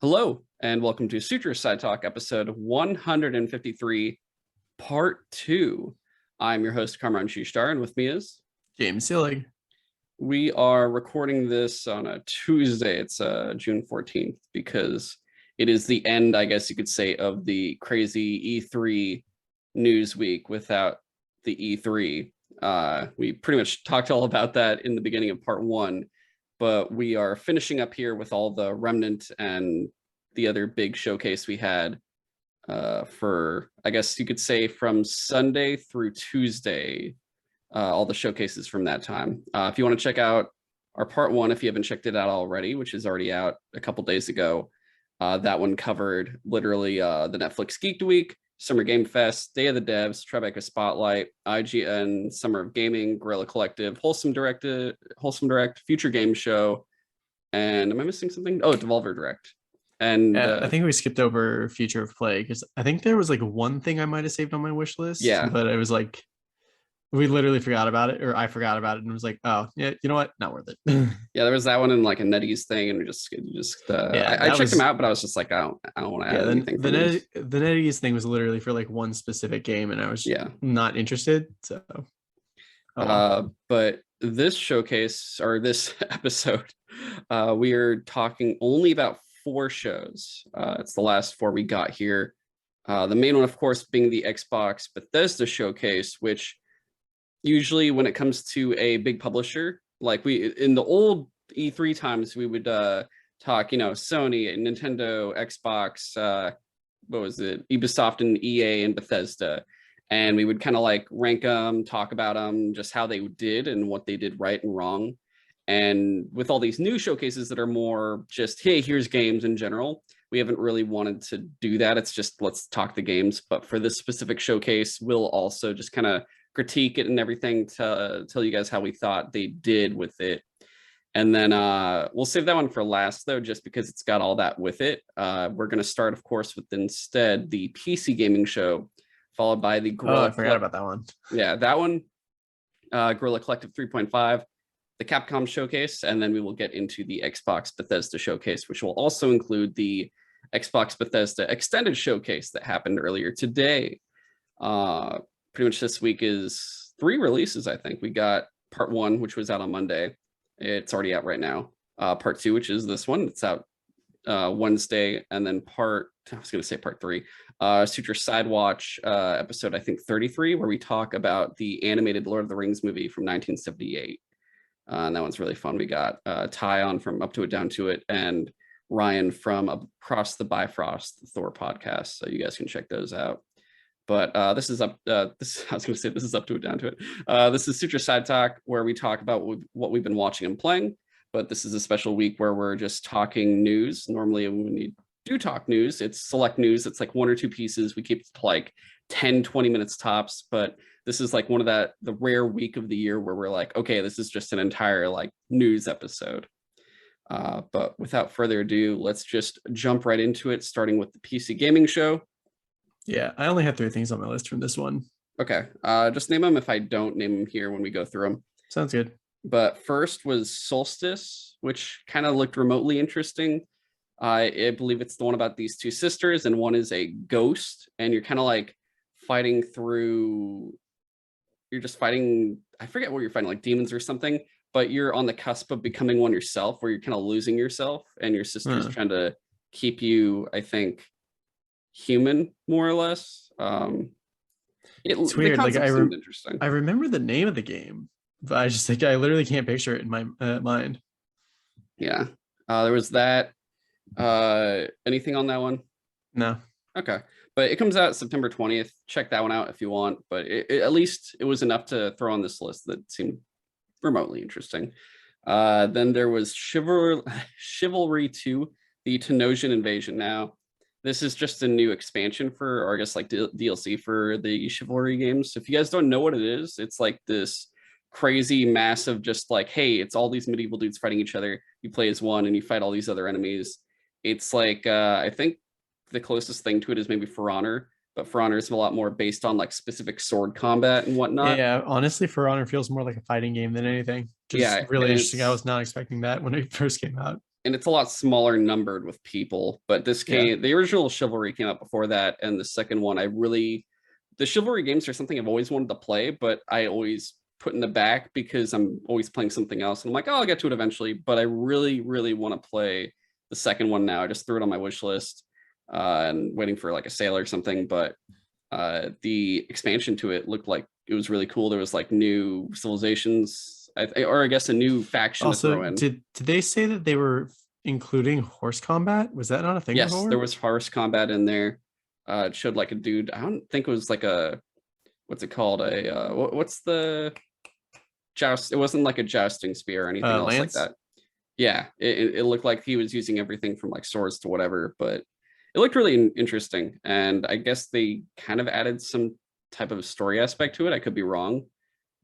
Hello, and welcome to Sutro Sidetalk, episode 153, part 2. I'm your host, Kamran Shushtar, and with me is... James Sillig. We are recording this on a Tuesday. It's June 14th, because it is the end, I guess you could say, of the crazy E3 news week without the E3. We pretty much talked all about that in the beginning of part 1. But we are finishing up here with all the remnant and the other big showcase we had for, I guess you could say, from Sunday through Tuesday, all the showcases from that time. If you want to check out our part 1, if you haven't checked it out already, which is already out a couple days ago, that one covered literally the Netflix Geek Week, Summer Game Fest, Day of the Devs, Tribeca Spotlight, IGN, Summer of Gaming, Guerrilla Collective, Wholesome Direct, Future Game Show, and am I missing something? Oh, Devolver Direct. And I think we skipped over Future of Play because I think there was like one thing I might have saved on my wish list. Yeah, but it was like we literally forgot about it, or I forgot about it, and was like, oh yeah, you know what? Not worth it. Yeah, there was that one and like a NetEase thing, and I checked them out, but I was just like, I don't want to add anything. The NetEase thing was literally for like one specific game, and I was not interested. So, but this showcase or this episode, we are talking only about 4 shows. It's the last 4 we got here. The main one, of course, being the Xbox Bethesda showcase, which usually when it comes to a big publisher, like in the old E3 times, we would talk, Sony, Nintendo, Xbox, what was it, Ubisoft and EA and Bethesda. And we would kind of like rank them, talk about them, just how they did and what they did right and wrong. And with all these new showcases that are more just, hey, here's games in general, we haven't really wanted to do that. It's just, let's talk the games. But for this specific showcase, we'll also just kind of critique it and everything to tell you guys how we thought they did with it. And then we'll save that one for last, though, just because it's got all that with it. We're going to start, of course, with instead the PC gaming show, followed by the Guerrilla. I forgot about that one. Yeah, that one, Guerrilla Collective 3.5, the Capcom Showcase, and then we will get into the Xbox Bethesda Showcase, which will also include the Xbox Bethesda Extended Showcase that happened earlier today. Pretty much this week is 3 releases, I think. We got part 1, which was out on Monday. It's already out right now. Part 2, which is this one, it's out Wednesday, and then part 3, Sutro Sidewatch episode, I think 33, where we talk about the animated Lord of the Rings movie from 1978. And that one's really fun. We got Ty on from Up to It, Down to It, and Ryan from Across the Bifrost, the Thor podcast. So you guys can check those out. But this is up. I was going to say this is Up to It, Down to It. This is Sutro Sidetalk, where we talk about what we've been watching and playing. But this is a special week where we're just talking news. Normally, when we do talk news, it's select news. It's like 1 or 2 pieces. We keep it to like 10, 20 minutes tops. But this is like one of the rare week of the year where we're like, okay, this is just an entire like news episode. But without further ado, let's just jump right into it, starting with the PC gaming show. Yeah, I only have 3 things on my list from this one. Okay, just name them if I don't name them here when we go through them. Sounds good. But first was Solstice, which kind of looked remotely interesting. I believe it's the one about these 2 sisters, and one is a ghost, and you're kind of like fighting through... You're just fighting... I forget what you're fighting, like demons or something, but you're on the cusp of becoming one yourself, where you're kind of losing yourself, and your sister's trying to keep you, I think, human, more or less. It's weird. Like I remember the name of the game, but I just like I literally can't picture it in my mind. Yeah, there was that. Anything on that one? No. Okay, but it comes out September 20th. Check that one out if you want. But at least it was enough to throw on this list that seemed remotely interesting. Then there was Chivalry 2, the Tenosian Invasion. Now, this is just a new expansion for, or I guess like DLC for the Chivalry games. If you guys don't know what it is, it's like this crazy massive, just like, hey, it's all these medieval dudes fighting each other. You play as one and you fight all these other enemies. It's like, I think the closest thing to it is maybe For Honor, but For Honor is a lot more based on like specific sword combat and whatnot. Yeah, honestly, For Honor feels more like a fighting game than anything. Really interesting. I was not expecting that when it first came out. and it's a lot smaller numbered with people, but this came, the original Chivalry came out before that, and the second one, the Chivalry games are something I've always wanted to play, but I always put in the back because I'm always playing something else, and I'm like, oh, I'll get to it eventually, but I really, really want to play the second one now. I just threw it on my wish list and waiting for like a sale or something, but the expansion to it looked like it was really cool. There was like new civilizations, or I guess a new faction also, to throw in. Did they say that they were including horse combat? Was that not a thing before? Yes, there was horse combat in there. It showed like a dude. I don't think it was like a, what's it called? What's the joust? It wasn't like a jousting spear or anything else lance? like that. Yeah, it looked like he was using everything from like swords to whatever, but it looked really interesting. And I guess they kind of added some type of story aspect to it. I could be wrong,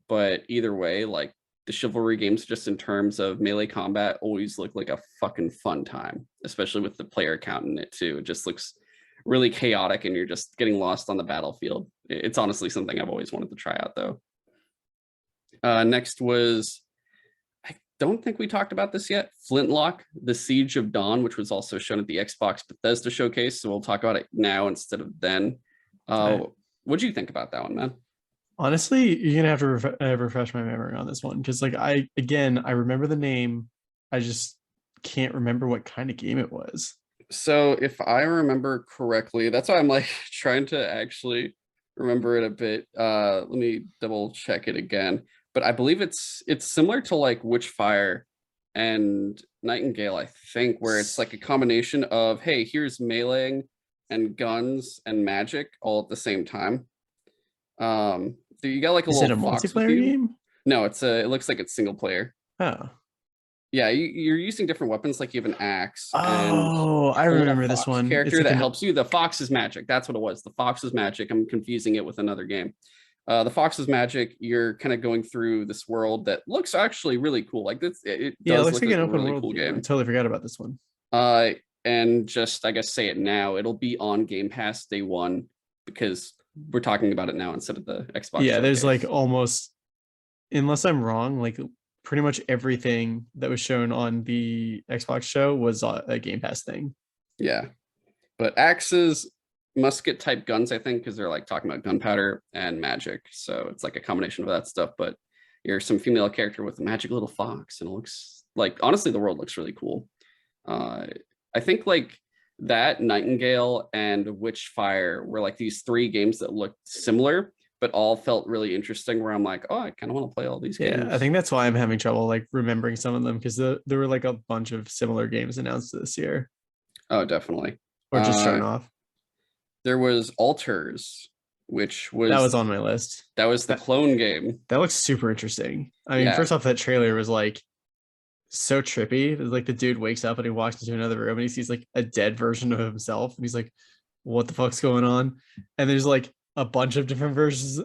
but either way, like the Chivalry games, just in terms of melee combat, always look like a fucking fun time, especially with the player count in it too. It just looks really chaotic and you're just getting lost on the battlefield. It's honestly something I've always wanted to try out though. Next was, I don't think we talked about this yet, Flintlock, The Siege of Dawn, which was also shown at the Xbox Bethesda showcase. So we'll talk about it now instead of then. What do you think about that one, man? Honestly, you're gonna have to refresh my memory on this one, because like I remember the name, I just can't remember what kind of game it was. So if I remember correctly, that's why I'm like trying to actually remember it a bit. Let me double check it again. But I believe it's similar to like Witchfire and Nightingale, I think, where it's like a combination of, hey, here's meleeing and guns and magic all at the same time. So you got like a Is little it a multiplayer game? No, it looks like it's single player. Oh. Yeah, you're using different weapons, like you have an axe. Oh, I remember this one. Character that helps you. The fox is magic. That's what it was. The fox is magic. I'm confusing it with another game. The fox is magic. You're kind of going through this world that looks actually really cool. Like this, it does looks look like an open really world cool game. I totally forgot about this one. And just, I guess, say it now. It'll be on Game Pass day one because we're talking about it now instead of the Xbox. Yeah, there's like almost, unless I'm wrong, like pretty much everything that was shown on the Xbox show was a Game Pass thing. Yeah, but axes, musket type guns, I think, because they're like talking about gunpowder and magic, so it's like a combination of that stuff. But you're some female character with a magic little fox, and it looks like, honestly, the world looks really cool. I think like that, Nightingale, and Witchfire were like these three games that looked similar but all felt really interesting, where I'm like, oh, I kind of want to play all these games. Yeah, I think that's why I'm having trouble like remembering some of them, because there were like a bunch of similar games announced this year. Oh, definitely. Or just shown off. There was Alters, which was... That was on my list. That was the clone game. That looks super interesting. I mean, first off, that trailer was like so trippy. It was like the dude wakes up and he walks into another room and he sees like a dead version of himself. And he's like, what the fuck's going on? And there's like a bunch of different versions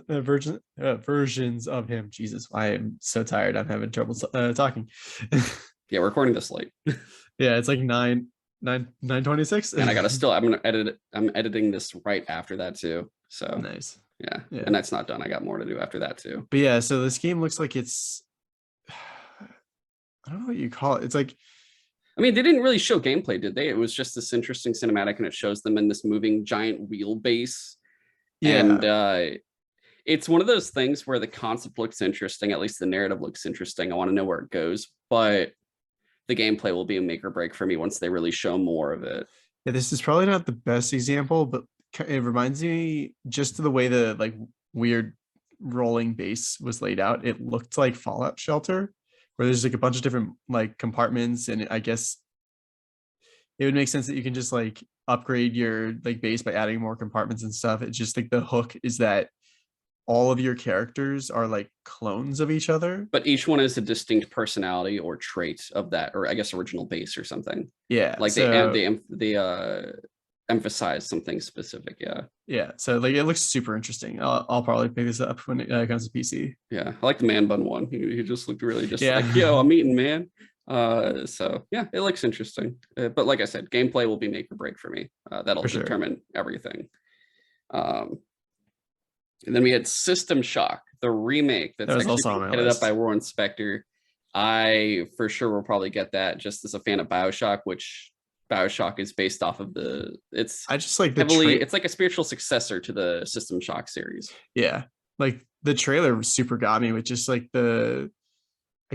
of him. Jesus, I am so tired. I'm having trouble talking. Yeah, we're recording this late. Yeah, it's like 9:26. And I gotta still, I'm gonna edit it. I'm editing this right after that too. So nice. Yeah. And that's not done. I got more to do after that too. But yeah, so this game looks like it's, I don't know what you call it. It's like, I mean, they didn't really show gameplay, did they? It was just this interesting cinematic, and it shows them in this moving giant wheelbase. Yeah. And it's one of those things where the concept looks interesting. At least the narrative looks interesting. I want to know where it goes, but the gameplay will be a make or break for me once they really show more of it. Yeah, this is probably not the best example, but it reminds me just of the way the like weird rolling base was laid out. It looked like Fallout Shelter, where there's like a bunch of different like compartments, and I guess it would make sense that you can just like upgrade your like base by adding more compartments and stuff. It's just like the hook is that all of your characters are like clones of each other, but each one is a distinct personality or trait of that, or I guess original base or something. Yeah, like they emphasize something specific. Yeah, so like it looks super interesting. I'll probably pick this up when it comes to PC. Yeah, I like the man bun one. He just looked really just like, yo, I'm eating, man. So yeah, it looks interesting, but like I said, gameplay will be make or break for me. That'll determine everything. And then we had System Shock, the remake that's actually headed up by Warren Spector. I for sure will probably get that just as a fan of BioShock, which BioShock is based off of it's I just like the heavily, it's like a spiritual successor to the System Shock series. Yeah, like the trailer super got me with just like I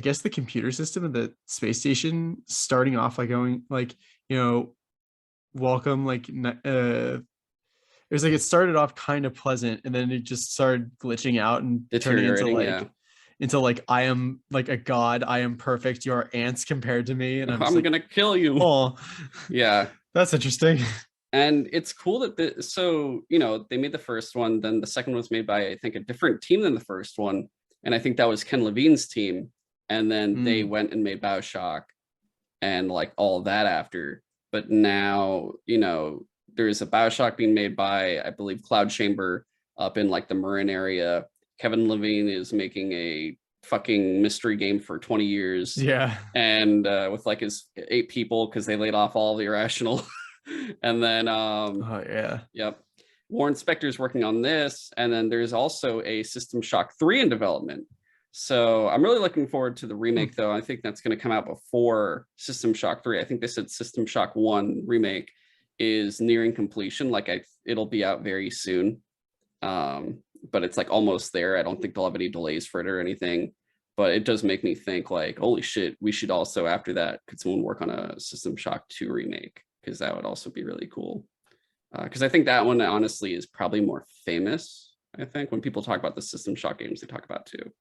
guess the computer system of the space station starting off like going like, you know, welcome like it was like it started off kind of pleasant and then it just started glitching out and turning Deteriorating, yeah. into like I am like a god, I am perfect, you're ants compared to me, and I'm just I'm like, gonna kill you. oh Yeah. that's interesting. And it's cool that so they made the first one, then the second one was made by I think a different team than the first one, and I think that was Ken Levine's team, and then they went and made BioShock and like all of that after. But now there's a BioShock being made by I believe Cloud Chamber up in like the Marin area. Kevin Levine is making a fucking mystery game for 20 years, Yeah. and with like his 8 people because they laid off all the irrational. And then Oh yeah. yep, Warren Spector's working on this, and then there's also a System Shock 3 in development. So I'm really looking forward to the remake, though. I think that's going to come out before System Shock 3. I think they said System Shock 1 remake is nearing completion. Like it'll be out very soon, but it's like almost there. I don't think they'll have any delays for it or anything. But it does make me think like, holy shit, we should also after that could someone work on a System Shock 2 remake, because that would also be really cool. Because I think that one honestly is probably more famous. I think when people talk about the System Shock games, they talk about too.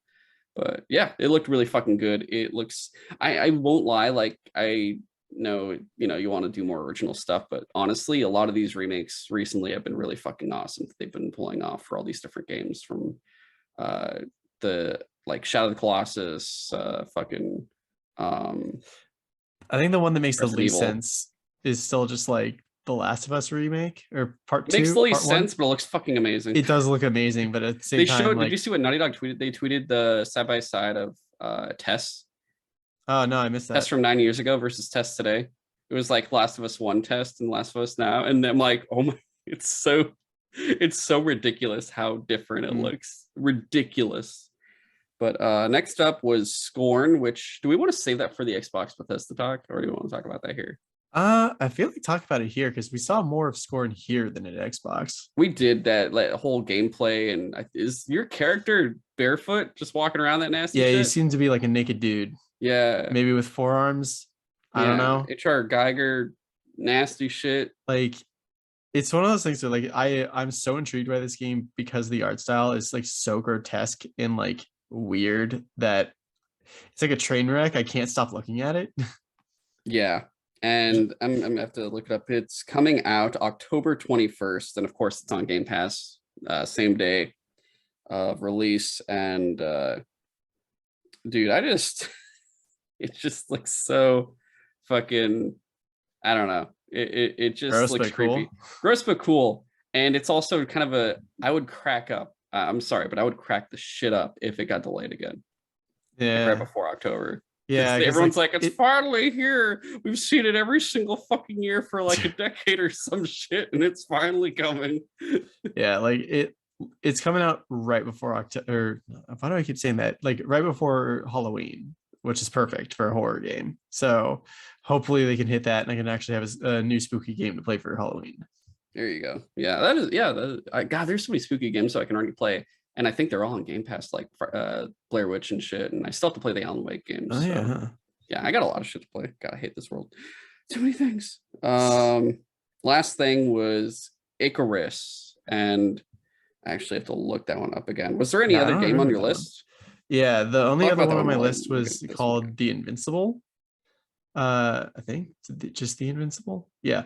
But yeah, it looked really fucking good. It looks, I won't lie, like I know, you want to do more original stuff, but honestly, a lot of these remakes recently have been really fucking awesome. They've been pulling off for all these different games, from the like Shadow of the Colossus, fucking I think the one that makes the Resident least Evil. sense is still just like the Last of Us remake or part Makes 2, the least part 1. sense, but it looks fucking amazing. It does look amazing, but at the same They time, showed, like, did you see what Naughty Dog tweeted? They tweeted the side by side of Tess oh no, I missed that. from 9 years ago versus Tess today. It was like Last of Us 1 test and Last of Us now, and I'm like, oh my, it's so ridiculous how different it looks. Ridiculous. But next up was Scorn, which, do we want to save that for the Xbox Bethesda talk, or do we want to talk about that here? I feel like talk about it here because we saw more of Scorn here than at Xbox. We did that like whole gameplay, and is your character barefoot just walking around that nasty Yeah, shit? he seemed to be like a naked dude. Yeah. Maybe with forearms. I don't know. HR Geiger, nasty shit. Like, it's one of those things that like I'm so intrigued by this game because the art style is like so grotesque and like weird that it's like a train wreck. I can't stop looking at it. Yeah. And I'm gonna have to look it up. It's coming out October 21st, and of course it's on Game Pass, same day of release. And dude, it just looks so fucking, I don't know. It just Gross, looks but creepy. cool. Gross but cool. And it's also kind of I would crack up. I'm sorry, but I would crack the shit up if it got delayed again. Yeah. Like right before October. Yeah. Everyone's like, it's finally here. We've seen it every single fucking year for like a decade or some shit, and it's finally coming. Yeah, like it's coming out right before October. Why do I keep saying that? Like right before Halloween, which is perfect for a horror game. So hopefully they can hit that, and I can actually have a new spooky game to play for Halloween. There you go. Yeah, that is. Yeah, God, there's so many spooky games so I can already play, and I think they're all on Game Pass, like Blair Witch and shit. And I still have to play the Alan Wake games. Oh yeah. So. Yeah, I got a lot of shit to play. God, I hate this world. Too many things. Last thing was Icarus, and I actually have to look that one up again. Was there any other game on your list? Yeah, the only other one on my while list I was called The Invincible. I think just The Invincible. Yeah,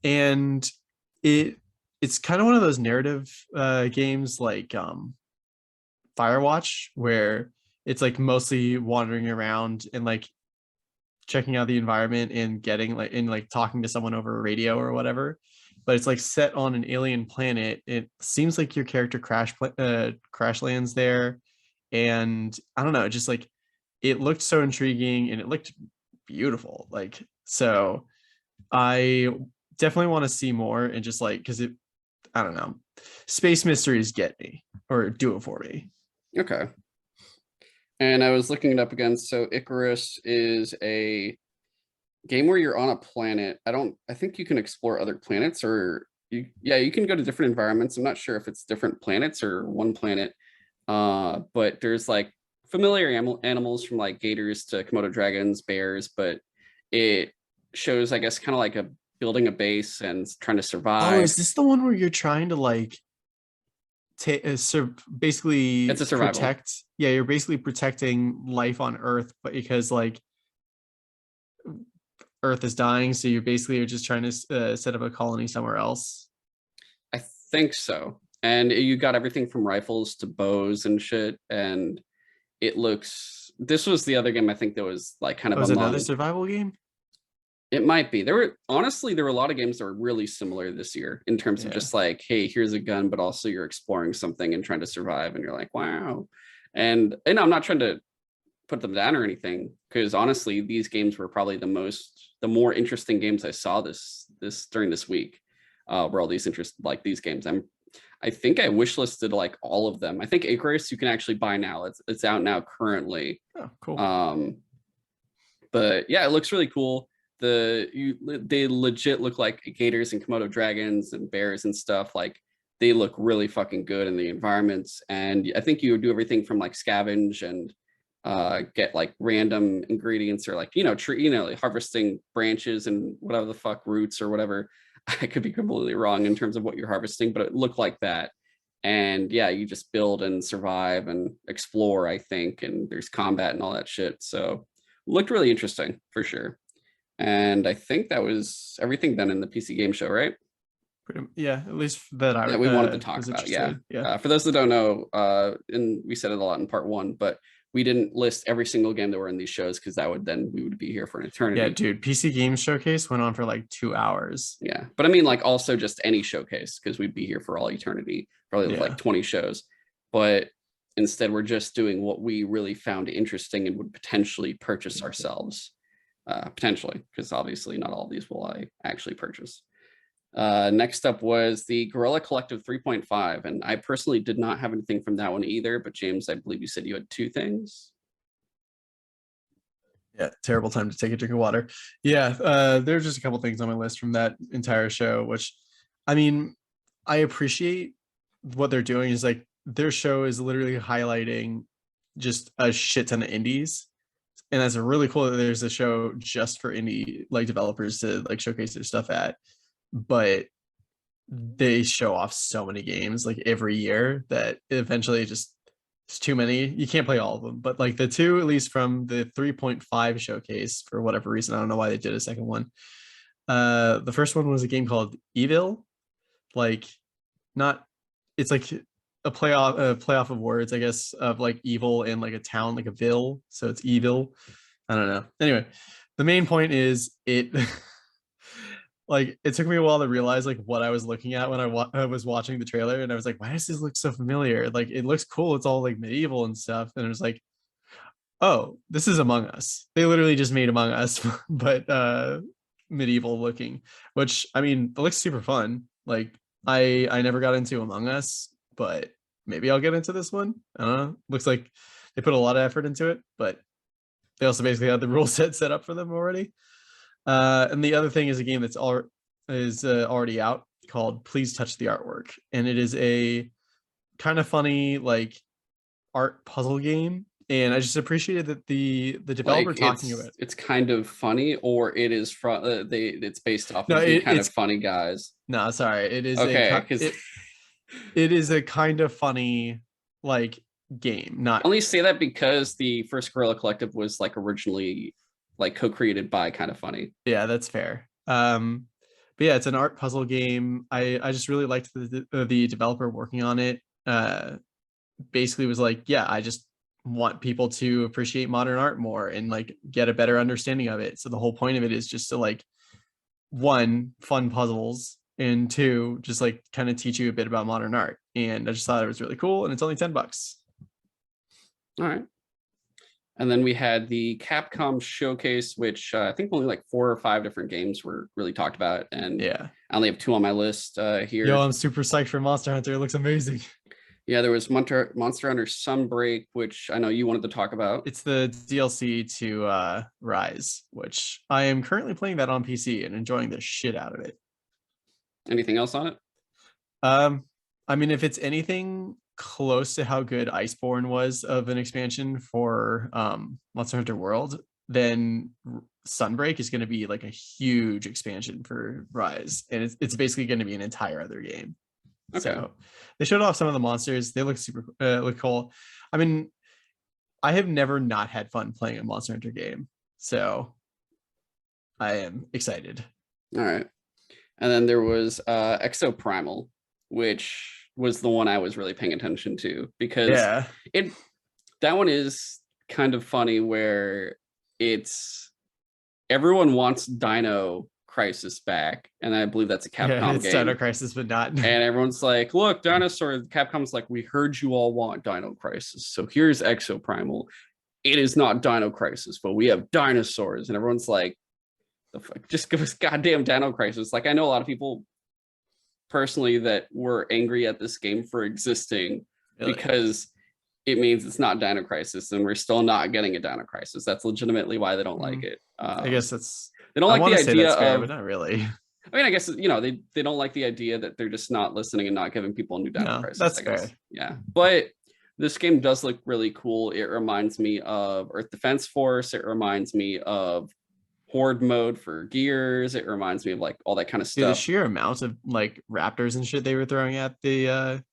and it's kind of one of those narrative games like Firewatch, where it's like mostly wandering around and like checking out the environment and getting like talking to someone over a radio or whatever, but it's like set on an alien planet. It seems like your character crash lands there, and I don't know, just like it looked so intriguing and it looked beautiful. Like, so I definitely want to see more, and just like, because I don't know, space mysteries get me or do it for me. Okay. And I was looking it up again. So Icarus is a game where you're on a planet. I think you can explore other planets, or you can go to different environments. I'm not sure if it's different planets or one planet. But there's like familiar animals from like gators to Komodo dragons, bears, but it shows, I guess, kind of like a building a base and trying to Oh, survive. is this the one where you're trying to like basically It's a survival. protect? Yeah, you're basically protecting life on Earth, but because like Earth is dying, so you basically are just trying to set up a colony somewhere else. I think so. And you got everything from rifles to bows and shit. And this was the other game I think that was like kind of Was another among, survival game? it might be. There were a lot of games that were really similar this year in terms of Yeah. just like, hey, here's a gun, but also you're exploring something and trying to survive. And you're like, wow. And I'm not trying to put them down or anything, because honestly, these games were probably the more interesting games I saw this during this week. Were all these games. I think I wishlisted like all of them. I think Icarus you can actually buy now. It's out now currently. Oh, cool. But yeah, it looks really cool. They legit look like gators and Komodo dragons and bears and stuff. Like they look really fucking good in the environments. And I think you do everything from like scavenge and get like random ingredients, or like like harvesting branches and whatever the fuck, roots or whatever. I could be completely wrong in terms of what you're harvesting, but it looked like that. And yeah, you just build and survive and explore, I think, and there's combat and all that shit. So looked really interesting for sure. And I think that was everything done in the PC game show, right? Yeah, at least that I That we wanted to talk was about. interested Yeah. in. Yeah. For those that don't know, and we said it a lot in part one, but we didn't list every single game that were in these shows because we would be here for an Yeah, eternity. dude, PC Games Showcase went on for like 2 hours. Yeah. But I mean, like also just any showcase, because we'd be here for all eternity, probably with Yeah. like 20 shows. But instead, we're just doing what we really found interesting and would potentially purchase ourselves. Potentially, because obviously not all of these will I actually purchase. Next up was the Guerrilla Collective 3.5, and I personally did not have anything from that one either. But James, I believe you said you had two things. Yeah, terrible time to take a drink of water. Yeah, there's just a couple things on my list from that entire show, which, I mean, I appreciate what they're doing. Is like their show is literally highlighting just a shit ton of indies, and that's really cool that there's a show just for indie like developers to like showcase their stuff at. But they show off so many games like every year that eventually just it's too many. You can't play all of them, but like the two, at least from the 3.5 showcase, for whatever reason, I don't know why they did a second one. The first one was a game called Evil, like not, it's like a playoff of words, I guess, of like evil and like a town, like a ville. So it's evil. I don't know. Anyway, the main point is it like it took me a while to realize like what I was looking at when I was watching the trailer, and I was like, why does this look so familiar? Like it looks cool, it's all like medieval and stuff, and it was like, oh, this is Among Us. They literally just made Among Us but medieval looking, which I mean, it looks super fun. Like I never got into Among Us, but maybe I'll get into this one. I don't know, looks like they put a lot of effort into it, but they also basically had the rule set up for them already. And the other thing is a game that's already out called Please Touch the Artwork, and it is a kind of funny like art puzzle game. And I just appreciated that the developer Like talking about it. it's kind of funny, or it is from it's based off No, of the kind of it's funny guys. no, sorry, Okay, because it is a kind of funny like game. I Not only say that because the first Guerrilla Collective was like originally like co-created by Kind of Funny. Yeah, that's fair. But yeah, it's an art puzzle game. I just really liked the developer working on it. Basically was like, yeah, I just want people to appreciate modern art more and like get a better understanding of it. So the whole point of it is just to like, one, fun puzzles, and two, just like kind of teach you a bit about modern art. And I just thought it was really cool, and it's only $10. All right. And then we had the Capcom Showcase, which I think only like 4 or 5 different games were really talked about. And Yeah. I only have 2 on my list here. Yo, I'm super psyched for Monster Hunter. It looks amazing. Yeah, there was Monster Hunter Sunbreak, which I know you wanted to talk about. It's the DLC to Rise, which I am currently playing that on PC and enjoying the shit out of it. Anything else on it? I mean, if it's anything close to how good Iceborne was of an expansion for Monster Hunter World, then Sunbreak is going to be like a huge expansion for Rise, and it's basically going to be an entire other game. Okay. So they showed off some of the monsters. They look super look cool. I mean, I have never not had fun playing a Monster Hunter game, so I am excited. All right. And then there was Exo Primal, which was the one I was really paying attention to, because that one is kind of funny, where it's everyone wants Dino Crisis back, and I believe that's a Capcom it's game. Dino Crisis, but not. And everyone's like, look, dinosaur. Capcom's like, we heard you all want Dino Crisis, so here's Exo Primal. It is not Dino Crisis, but we have dinosaurs. And everyone's like, the fuck, just give us goddamn Dino Crisis. Like, I know a lot of people personally that were angry at this game for existing because it means it's not Dino Crisis, and we're still not getting a Dino Crisis. That's legitimately why they don't like it. I guess that's they don't like the idea fair, of, but not really. I mean, I guess, you know, they don't like the idea that they're just not listening and not giving people a new Dino Crisis. That's fair. Yeah, but this game does look really cool. It reminds me of Earth Defense Force. It reminds me of Horde mode for Gears. It reminds me of like all that kind of stuff. The sheer amount of like raptors and shit they were throwing at the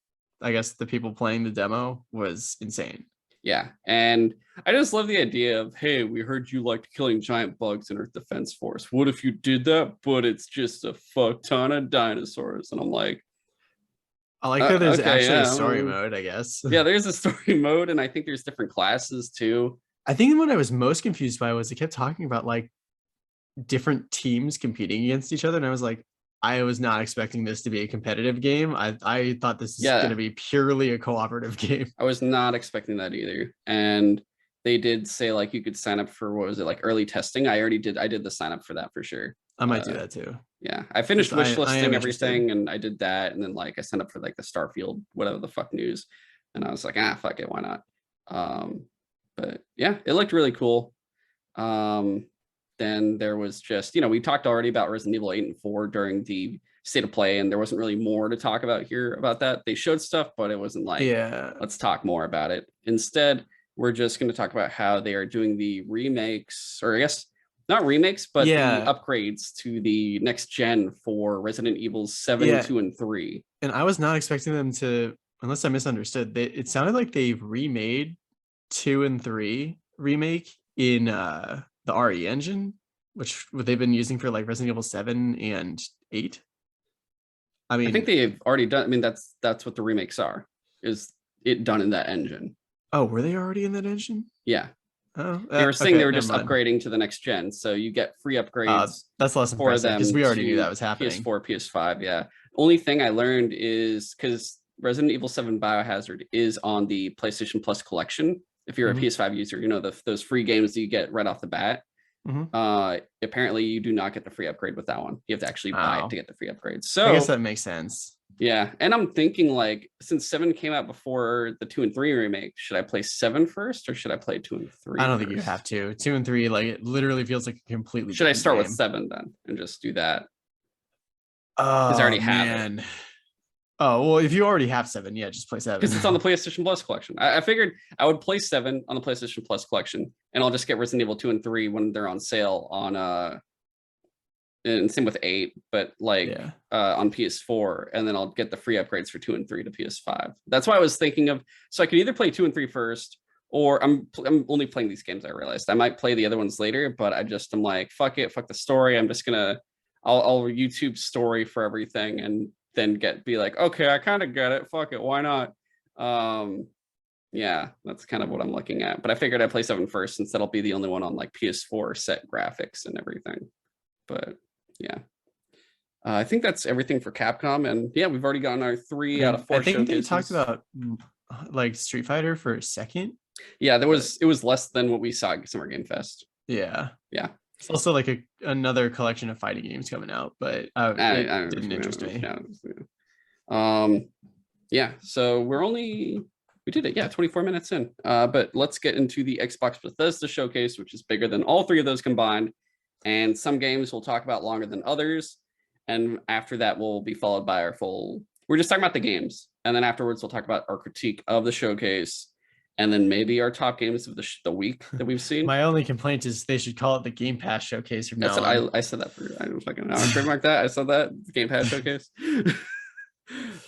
I guess the people playing the demo was insane. Yeah, and I just love the idea of, hey, we heard you liked killing giant bugs in Earth Defense Force. What if you did that, but it's just a fuck ton of dinosaurs? And I'm like, I like that there's actually a story mode, I guess. Yeah, there's a story mode, and I think there's different classes too. I think what I was most confused by was they kept talking about like different teams competing against each other, and I was like, I was not expecting this to be a competitive game. I thought this is going to be purely a cooperative game. I was not expecting that either. And they did say like you could sign up for, what was it, like early testing? I did the sign up for that for sure. I might do that too. Yeah, I finished wish listing everything, and I did that, and then like I signed up for like the Starfield whatever the fuck news, and I was like, fuck it, why not? But yeah, it looked really cool. Then there was just, you know, we talked already about Resident Evil 8 and 4 during the state of play, and there wasn't really more to talk about here about that. They showed stuff, but it wasn't like, let's talk more about it. Instead, we're just going to talk about how they are doing the remakes, or I guess not remakes, but the upgrades to the next gen for Resident Evil 7, 2, and 3. And I was not expecting them to, unless I misunderstood, it sounded like they've remade 2 and 3 remake in the RE engine, which they've been using for like Resident Evil 7 and 8. I mean, I think they've already done. I mean, that's what the remakes are. Is it done in that engine? Oh, were they already in that engine? Yeah. Oh, they were saying they were just upgrading to the next gen, so you get free upgrades. That's less impressive because we already knew that was happening. PS4, PS5, yeah. Only thing I learned is because Resident Evil 7 Biohazard is on the PlayStation Plus collection. If you're a PS5 user, you know those free games that you get right off the bat. Apparently you do not get the free upgrade with that one. You have to actually buy it to get the free upgrade. So I guess that makes sense. Yeah, and I'm thinking like, since 7 came out before the 2 and 3 remake, should I play 7 first, or should I play 2 and 3? I don't think you have to. 2 and 3, like, it literally feels like a completely. Should I start with 7 then and just do that? Because I already have it. Oh, well, if you already have 7, yeah, just play 7. Because it's on the PlayStation Plus collection. I figured I would play 7 on the PlayStation Plus collection, and I'll just get Resident Evil 2 and 3 when they're on sale on and same with 8, but like on PS4, and then I'll get the free upgrades for 2 and 3 to PS5. That's why I was thinking of, so I could either play 2 and 3 first, or I'm only playing these games. I realized I might play the other ones later, but I'm like, fuck it, fuck the story. I'm just I'll YouTube story for everything, and then be like, okay, I kind of get it. Fuck it, why not? Yeah, that's kind of what I'm looking at. But I figured I'd play 7 first, since that'll be the only one on like PS4 set graphics and everything. But yeah, I think that's everything for Capcom. And yeah, we've already gotten our 3 out of 4 I think showcases. they talked about like Street Fighter for a second. Yeah, it was less than what we saw at Summer Game Fest. Yeah. It's also like another collection of fighting games coming out, but it didn't interest me. Yeah, so we did it, yeah, 24 minutes in. But let's get into the Xbox Bethesda showcase, which is bigger than all three of those combined. And some games we'll talk about longer than others. And after that, we'll be followed by we're just talking about the games. And then afterwards, we'll talk about our critique of the showcase. And then maybe our top games of the week that we've seen. My only complaint is they should call it the Game Pass Showcase from now on. I said that I don't fucking know. Trademark that. I said that. Game Pass Showcase.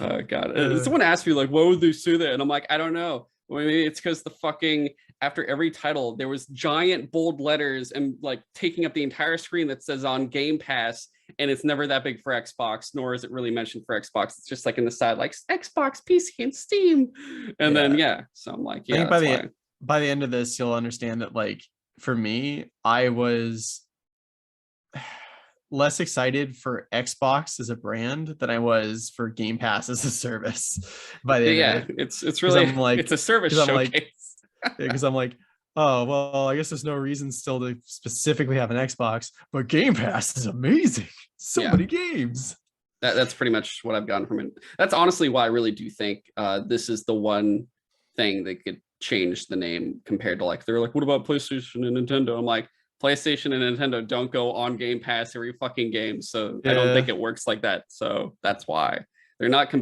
Oh god. Someone asked me like, what would they say that? And I'm like, I don't know. Well, maybe it's because the fucking after every title there was giant bold letters and like taking up the entire screen that says on Game Pass, and it's never that big for Xbox, nor is it really mentioned for Xbox. It's just like in the side like Xbox, PC, and Steam. And then so I'm like, yeah. I think by the end of this, you'll understand that like for me, I was less excited for Xbox as a brand than I was for Game Pass as a service. By the end of it. It's really like, it's a service showcase. Because I'm like, oh well, I guess there's no reason still to specifically have an Xbox, but Game Pass is amazing. So many games. That's pretty much what I've gotten from it. That's honestly why I really do think this is the one thing that could change the name compared to like they're like, what about PlayStation and Nintendo? I'm like, PlayStation and Nintendo don't go on Game Pass every fucking game, so I don't think it works like that. So that's why they're not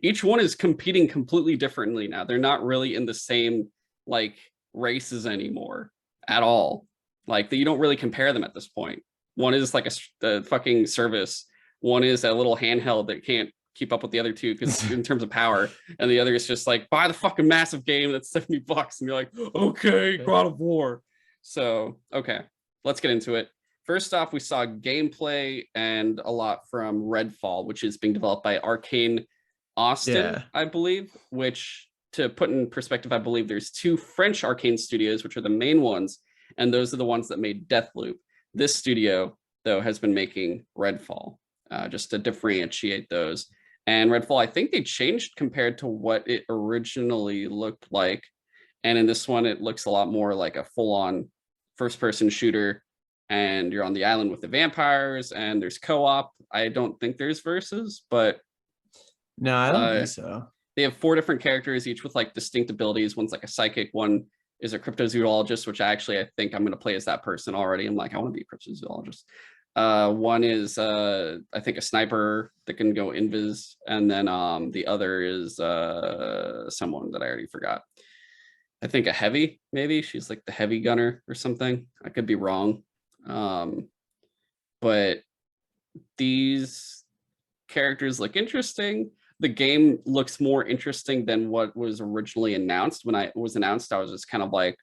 each one is competing completely differently now. They're not really in the same like races anymore at all. Like you don't really compare them at this point. One is like a fucking service. One is a little handheld that can't keep up with the other two because in terms of power, and the other is just like buy the fucking massive game that's $70 and you're like, okay, God of War. So okay. Let's get into it. First off, we saw gameplay and a lot from Redfall, which is being developed by Arcane Austin, I believe, which to put in perspective, I believe there's two French Arcane studios, which are the main ones, and those are the ones that made Deathloop. This studio, though, has been making Redfall, just to differentiate those. And Redfall, I think they changed compared to what it originally looked like. And in this one, it looks a lot more like a full-on first-person shooter, and you're on the island with the vampires, and there's co-op. I don't think there's versus, but no, I don't think so. They have 4 different characters, each with like distinct abilities. One's like a psychic, one is a cryptozoologist, which I think I'm going to play as that person already. I'm like, I want to be a cryptozoologist. One is I think a sniper that can go invis, and then the other is someone that I already forgot. I think a heavy, maybe she's like the heavy gunner or something. I could be wrong. But these characters look interesting. The game looks more interesting than what was originally announced. When it was announced, I was just kind of like,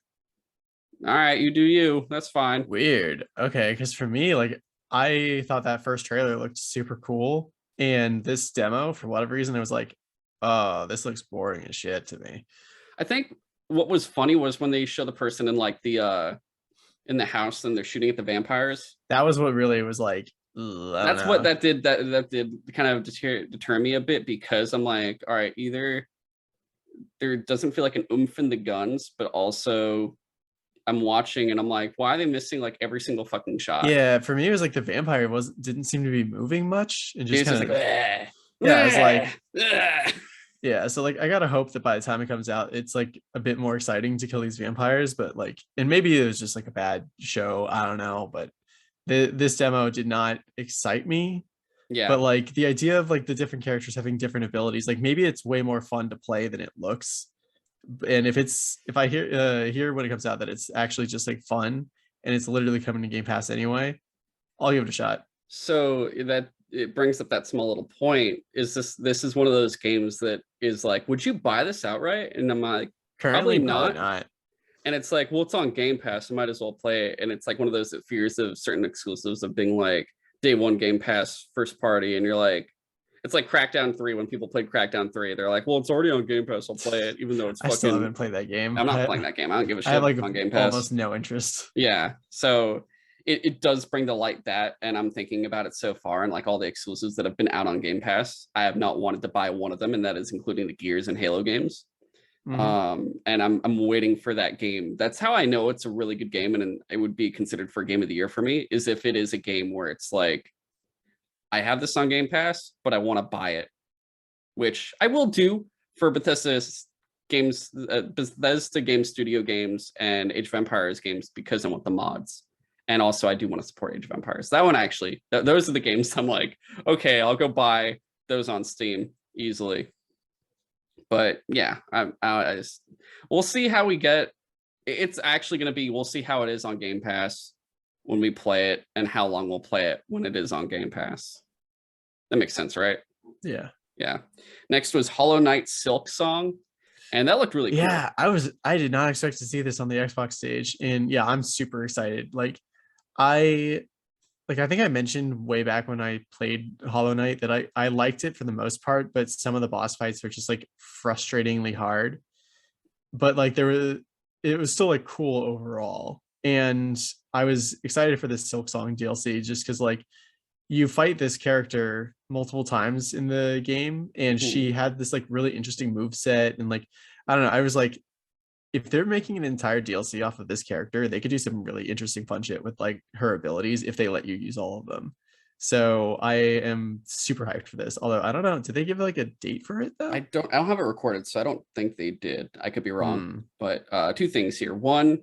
all right, you do you. That's fine. Weird. Okay, because for me, like I thought that first trailer looked super cool. And this demo, for whatever reason, it was like, oh, this looks boring as shit to me. I think what was funny was when they show the person in like the in the house and they're shooting at the vampires. That was what really was like. That's what that did kind of deter me a bit, because I'm like, all right, either there doesn't feel like an oomph in the guns, but also I'm watching and I'm like, why are they missing like every single fucking shot? Yeah, for me it was like the vampire didn't seem to be moving much and just kind of like, yeah, it's like yeah, so like I gotta hope that by the time it comes out, it's like a bit more exciting to kill these vampires, but like, and maybe it was just like a bad show, I don't know, but this demo did not excite me. Yeah, but like the idea of like the different characters having different abilities, like maybe it's way more fun to play than it looks. And if I hear when it comes out that it's actually just like fun and it's literally coming to Game Pass anyway, I'll give it a shot. So that it brings up that small little point. Is this is one of those games that is like, would you buy this outright? And I'm like, currently not. And it's like, well, it's on Game Pass, I might as well play it. And it's like one of those fears of certain exclusives of being like day one Game Pass first party, and you're like, it's like Crackdown 3 when people played Crackdown 3. They're like, well, it's already on Game Pass, I'll play it, even though it's I still haven't played that game. I'm not playing that game. I don't give a shit. I have like on Game Pass. Almost no interest. Yeah. So it does bring to light that, and I'm thinking about it so far, and like all the exclusives that have been out on Game Pass, I have not wanted to buy one of them, and that is including the Gears and Halo games. Mm-hmm. And I'm waiting for that game. That's how I know it's a really good game, and it would be considered for Game of the Year for me, is if it is a game where it's like, I have this on Game Pass, but I want to buy it, which I will do for Bethesda's games, Bethesda Game Studio games and Age of Empires games, because I want the mods. And also I do want to support Age of Empires. That one actually, those are the games I'm like, okay, I'll go buy those on Steam easily. But yeah, I just, we'll see how we get. It's actually going to be, we'll see how it is on Game Pass when we play it, and how long we'll play it when it is on Game Pass. That makes sense, right? Yeah. Yeah. Next was Hollow Knight Silk Song, and that looked really cool. Yeah, I did not expect to see this on the Xbox stage, and yeah, I'm super excited. I think I mentioned way back when I played Hollow Knight that I liked it for the most part, but some of the boss fights were just like frustratingly hard. But like it was still like cool overall. And I was excited for this Silk Song DLC just because like you fight this character multiple times in the game, and she had this like really interesting move set, and like I don't know, I was like, if they're making an entire DLC off of this character, they could do some really interesting fun shit with like her abilities if they let you use all of them. So I am super hyped for this. Although I don't know, did they give like a date for it though? I don't have it recorded, so I don't think they did. I could be wrong. But two things here. One,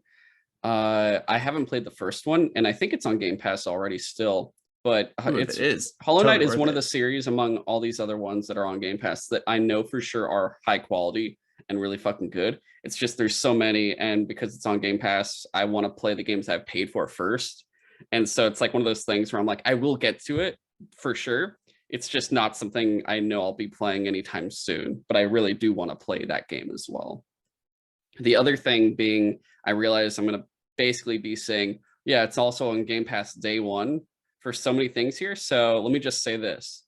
I haven't played the first one, and I think it's on Game Pass already still. But it is. Hollow Knight is one of the series among all these other ones that are on Game Pass that I know for sure are high quality and really fucking good. It's just there's so many, and because it's on Game Pass, I want to play the games I've paid for first. And so it's like one of those things where I'm like, I will get to it for sure. It's just not something I know I'll be playing anytime soon, but I really do want to play that game as well. The other thing being, I realize I'm going to basically be saying, yeah, it's also on Game Pass day one for so many things here. So let me just say this.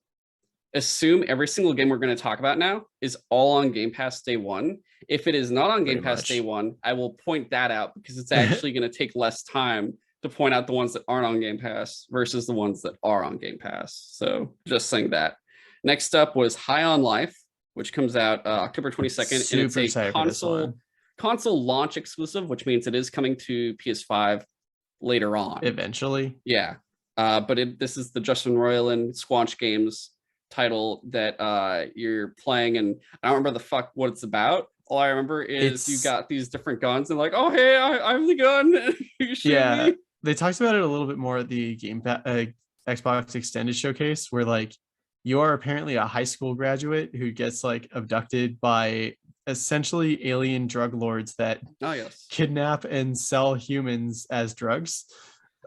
Assume every single game we're going to talk about now is all on Game Pass day one. If it is not on Game Pass day one, I will point that out because it's actually going to take less time to point out the ones that aren't on Game Pass versus the ones that are on Game Pass. So just saying that. Next up was High on Life, which comes out October 22nd. And it's a console launch exclusive, which means it is coming to PS5 later on. Eventually. Yeah. But this is the Justin Roiland Squanch Games title that you're playing, and I don't remember what it's about. All I remember is you got these different guns and like, oh hey, I'm the gun. You shoot me. They talked about it a little bit more at the Xbox Extended Showcase, where like you are apparently a high school graduate who gets like abducted by essentially alien drug lords that kidnap and sell humans as drugs.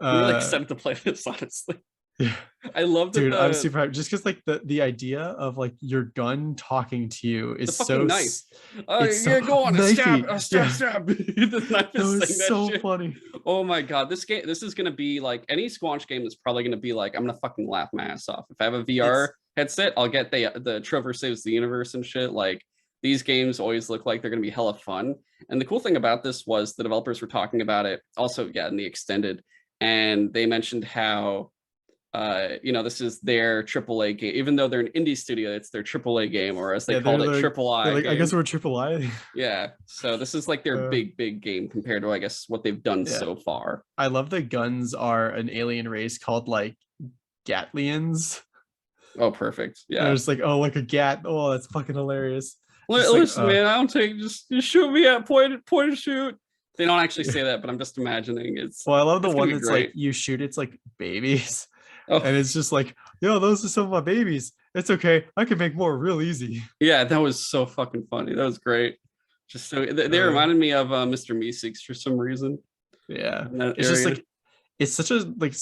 I'm really excited to play this, honestly. Yeah. I love that. Dude, I'm super hyped just because like the idea of like your gun talking to you is so nice. It's yeah, so go on, stab. The knife is so funny. Oh my god, this is gonna be like any Squanch game is probably gonna be like, I'm gonna fucking laugh my ass off. If I have a VR headset, I'll get the Trevor Saves the Universe and shit. Like these games always look like they're gonna be hella fun. And the cool thing about this was the developers were talking about it also, in the extended, and they mentioned how this is their AAA game, even though they're an indie studio, it's their AAA game, or as they called it, Triple I. Like, I guess we're Triple I. Yeah, so this is like their big game compared to, I guess, what they've done so far. I love that guns are an alien race called like Gatlians. Oh, perfect. Yeah, it's like, oh, like a gat. Oh, that's fucking hilarious. Listen, man, I don't take just shoot me at point and shoot. They don't actually say that, but I'm just imagining it's. Well, I love the one that's like you shoot. It's like babies. Oh. And it's just like, yo, those are some of my babies. It's okay. I can make more real easy. Yeah, that was so fucking funny. That was great. Just so they reminded me of Mr. Meeseeks for some reason. Yeah, it's just like it's such a like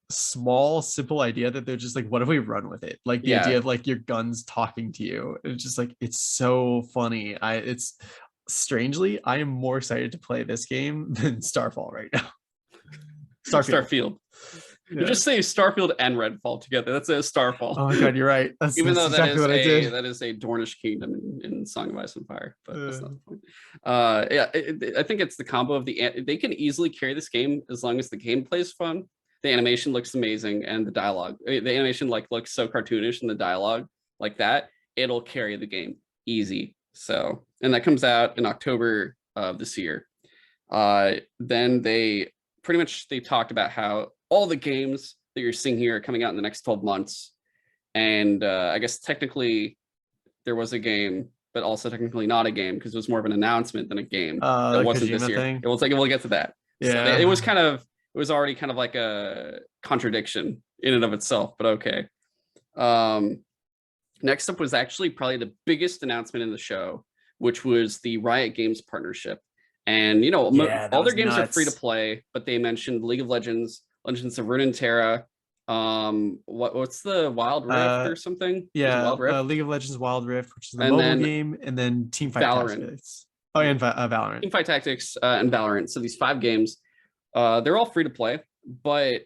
small, simple idea that they're just like, what if we run with it? Like the idea of like your guns talking to you. It's just like it's so funny. It's strangely, I am more excited to play this game than Starfall right now. Starfield. You just say Starfield and Redfall together. That's a Starfall. Oh my god, you're right. That's exactly what I did. That is a Dornish kingdom in Song of Ice and Fire. But that's not the point. I think it's the combo of they can easily carry this game as long as the gameplay is fun. The animation looks amazing, and the dialogue. The animation looks so cartoonish, and the dialogue like that, it'll carry the game easy. So, and that comes out in October of this year. Then they talked about how all the games that you're seeing here are coming out in the next 12 months. And I guess technically there was a game but also technically not a game because it was more of an announcement than a game. The That wasn't this Kojima year. thing. It was like we'll get to that. So Yeah. it was already kind of like a contradiction in and of itself, but okay. Next up was actually probably the biggest announcement in the show, which was the Riot Games partnership. And, you know, all their games are free to play, but they mentioned League of Legends, Legends of Runeterra. What's the Wild Rift or something? Yeah, Wild Rift? League of Legends Wild Rift, which is the mobile game, and then Teamfight Tactics. Oh, and Valorant. Teamfight Tactics and Valorant. So these 5 games, they're all free to play, but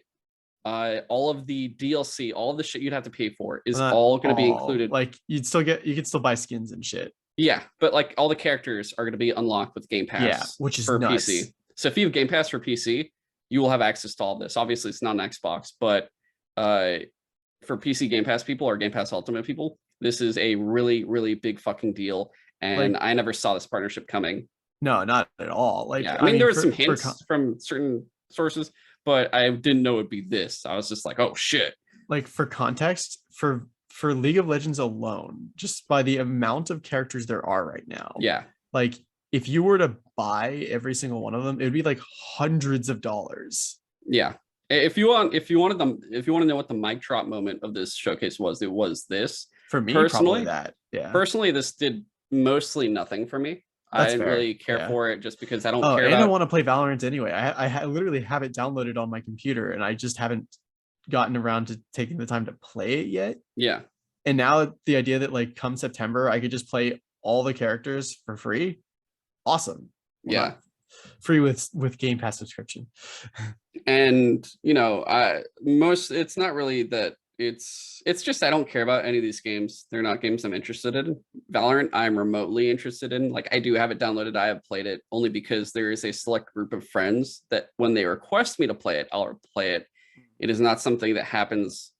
all of the DLC, all of the shit you'd have to pay for is all going to be included. Like you could still buy skins and shit. Yeah, but like all the characters are going to be unlocked with Game Pass. Yeah, which is for nuts. PC. So if you have Game Pass for PC, you will have access to all of this. Obviously, it's not an Xbox, but for PC Game Pass people or Game Pass Ultimate people, this is a really, really big fucking deal. And I never saw this partnership coming. No, not at all. Like, yeah, I mean there were some hints from certain sources, but I didn't know it'd be this. I was just like, oh shit. Like for context, for League of Legends alone, just by the amount of characters there are right now. Yeah. Like if you were to buy every single one of them, it would be like hundreds of dollars. Yeah. If you want to know what the mic drop moment of this showcase was, it was this. For me, personally, that. Yeah. Personally, this did mostly nothing for me. I didn't really care for it just because I don't care about... I want to play Valorant anyway. I literally have it downloaded on my computer and I just haven't gotten around to taking the time to play it yet. Yeah. And now the idea that like come September, I could just play all the characters for free. Awesome. Yeah. Free with Game Pass subscription. And, you know, it's not really that it's just I don't care about any of these games. They're not games I'm interested in. Valorant, I'm remotely interested in. Like I do have it downloaded. I have played it only because there is a select group of friends that when they request me to play it, I'll play it. It is not something that happens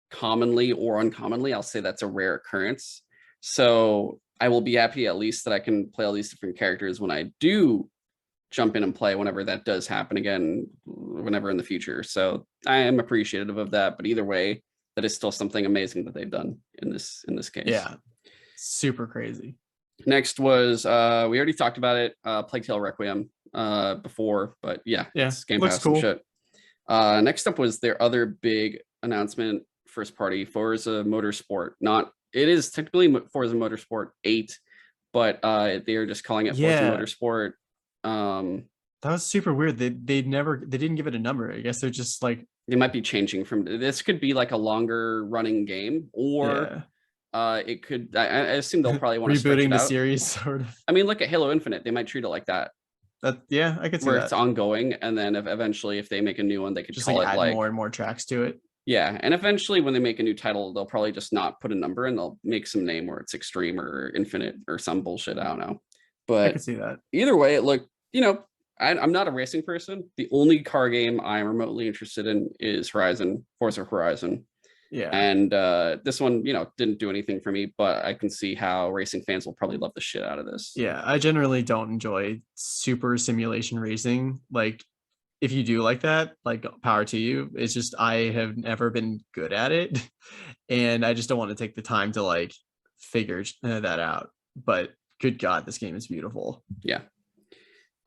commonly or uncommonly. I'll say that's a rare occurrence. So I will be happy at least that I can play all these different characters when I do jump in and play, whenever that does happen again, whenever in the future. So I am appreciative of that, but either way, that is still something amazing that they've done in this case. Yeah, super crazy. Next was we already talked about it, Plague Tale Requiem before, but yeah, it's Game Pass cool. And shit. Next up was their other big announcement, first party, Forza Motorsport. It is technically Forza Motorsport 8, but they are just calling it Forza Motorsport. That was super weird. They didn't give it a number. I guess they're just like, they might be changing from this. Could be like a longer running game, or it could, I assume they'll probably want to rebooting the series sort of. I mean, look at Halo Infinite. They might treat it like that. Yeah, I could see where that. It's ongoing, and then eventually if they make a new one, they could just call like it add like more and more tracks to it. Yeah, and eventually when they make a new title, they'll probably just not put a number and they'll make some name where it's Extreme or Infinite or some bullshit. I don't know. But I can see that. Either way, it looked, you know, I'm not a racing person. The only car game I'm remotely interested in is Forza Horizon. Yeah. And this one, you know, didn't do anything for me, but I can see how racing fans will probably love the shit out of this. Yeah, I generally don't enjoy super simulation racing. Like, if you do like that, like, power to you. It's just I have never been good at it, and I just don't want to take the time to like figure that out. But good God, this game is beautiful. Yeah.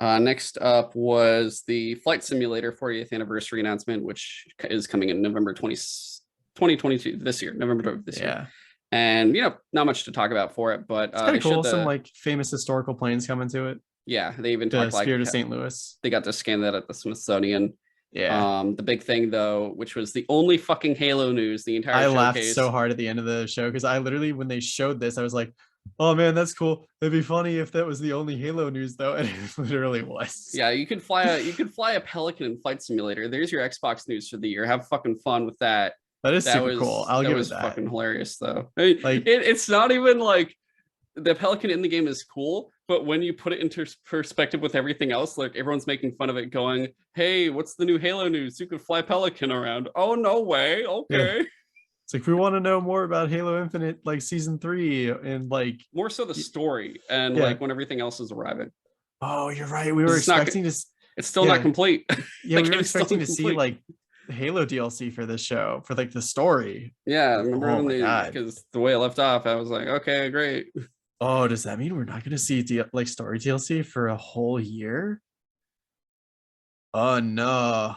Next up was the Flight Simulator 40th anniversary announcement, which is coming in November 2022, this year, November of this year. And, you know, not much to talk about for it, but it's kind of cool. Some like famous historical planes coming to it. Yeah, they even talked like Spirit of St. Louis. They got to scan that at the Smithsonian. Yeah. The big thing though, which was the only fucking Halo news the entire showcase. I laughed so hard at the end of the show because I literally, when they showed this, I was like, oh man, that's cool. It'd be funny if that was the only Halo news though, and it literally was. Yeah, you could fly a Pelican in Flight Simulator. There's your Xbox news for the year. Have fucking fun with that. That is super cool. I'll give it that. Fucking hilarious though. I mean, like, it's not even like the Pelican in the game is cool, but when you put it into perspective with everything else, like everyone's making fun of it, going, "Hey, what's the new Halo news? You could fly Pelican around." Oh no way. Okay. Yeah. It's like, we want to know more about Halo Infinite, like season 3, and like more so the story and like when everything else is arriving. Oh, you're right. We were expecting to. It's still not complete. Yeah, we were expecting to see like Halo DLC for this show, for like the story. Yeah, I remember when because the way I left off, I was like, okay, great. Oh, does that mean we're not going to see like story DLC for a whole year? Oh no.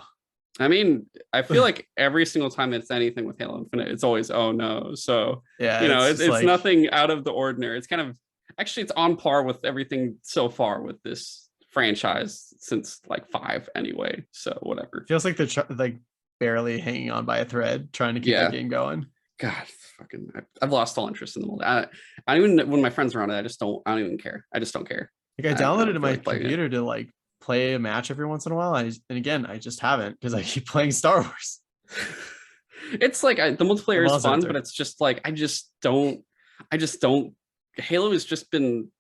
I mean, I feel like every single time it's anything with Halo Infinite, it's always oh no. So Yeah, it's just it's like nothing out of the ordinary. It's kind of actually it's on par with everything so far with this franchise since like 5 anyway. So whatever. feels like they're like barely hanging on by a thread trying to keep that Yeah. game going. God, fucking, I've lost all interest in the mold. I don't even when my friends are on it, I don't even care. I just don't care. Like I I downloaded it don't to feel my like playing it. computer to like play a match every once in a while. And again, I just haven't because I keep playing Star Wars. It's like the The multiplayer is Monster fun, but Hunter. it's just like I just don't. Halo has just been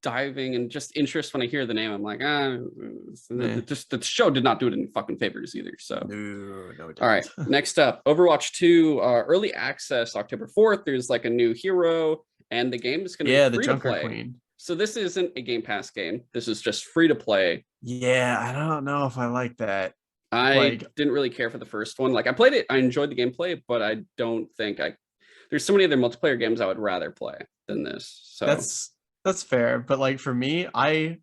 diving and just interest when I hear the name. I'm like, Eh. just the show did not do it any fucking favors either. So, No, it all right, didn't. next up, Overwatch 2 early access October 4th. There's like a new hero, and the game is going to be Yeah, the free to Junker play. Queen. So this isn't a Game Pass game. This is just free to play. Yeah, I don't know if I like that. I Like didn't really care for the first one. Like I played it, I enjoyed the gameplay, but I don't think there's so many other multiplayer games I would rather play than this. So that's fair, but like for me, I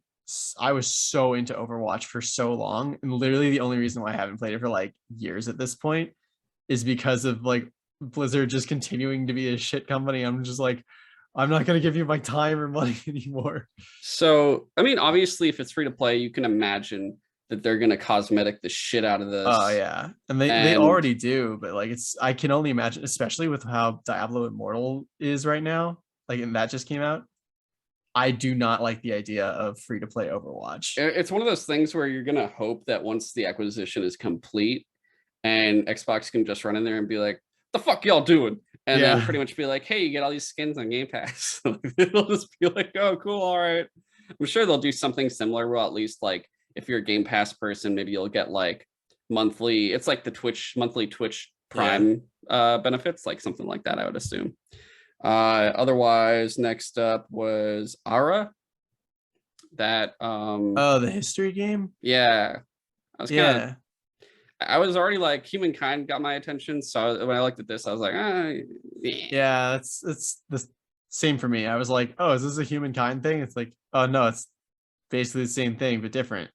was so into Overwatch for so long, and literally the only reason why I haven't played it for like years at this point is because of like Blizzard just continuing to be a shit company. I'm just like, I'm not gonna give you my time or money anymore. so I mean, obviously, if it's free to play, you can imagine that they're gonna cosmetic the shit out of Oh this. yeah, and they And already do, but like I can only imagine, especially with how Diablo Immortal is right now. Like, and that just came out. I do not like the idea of free to play Overwatch. it's one of those things where you're gonna hope that once the acquisition is complete and Xbox can just run in there and be like, "The fuck y'all doing?" And then Yeah, pretty much be like, "Hey, you get all these skins on Game Pass." It'll just be like, "Oh, cool, all right." I'm sure they'll do something similar. Well, at least like if you're a Game Pass person, maybe you'll get like monthly. It's like the monthly Twitch yeah. Prime benefits, like something like that. I would assume. Otherwise, next up was Ara. That Oh, the history game. yeah, I was kind of Yeah, I was already like humankind got my attention. So when I looked at this, I was like, yeah. yeah. It's the same for me. I was like, oh, is this a humankind thing? It's like, oh no, it's basically the same thing but different.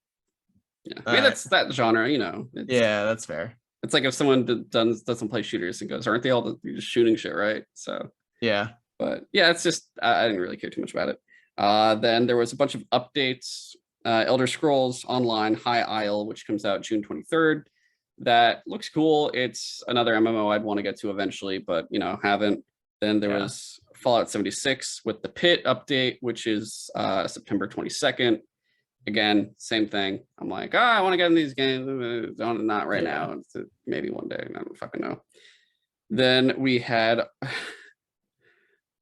Yeah. I All mean, right. that's that genre, Yeah, that's fair. It's like if someone doesn't play shooters and goes, aren't they all just shooting shit, right? So, Yeah, but yeah, it's just I didn't really care too much about it. Then there was a bunch of updates. Elder Scrolls Online High Isle, which comes out June 23rd. That looks cool. It's another MMO I'd want to get to eventually, but haven't. Then there yeah. was Fallout 76 with the Pit update, which is September 22nd. Again, same thing. I'm like, I want to get in these games. Not right Yeah. now. Maybe one day. I don't fucking know. Then we had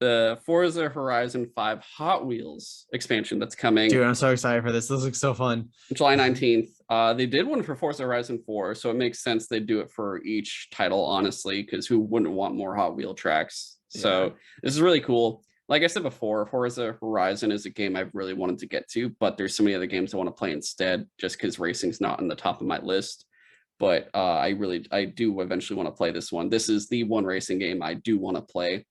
the Forza Horizon 5 Hot Wheels expansion that's coming Dude, I'm so excited for this. This looks so fun. July 19th. They did one for Forza Horizon 4, so it makes sense they do it for each title, honestly, because who wouldn't want more Hot Wheel tracks? Yeah. So this is really cool. Like I said before, Forza Horizon is a game I've really wanted to get to, but there's so many other games I want to play instead, just because racing's not on the top of my list. But I do eventually want to play this one. This is the one racing game I do want to play,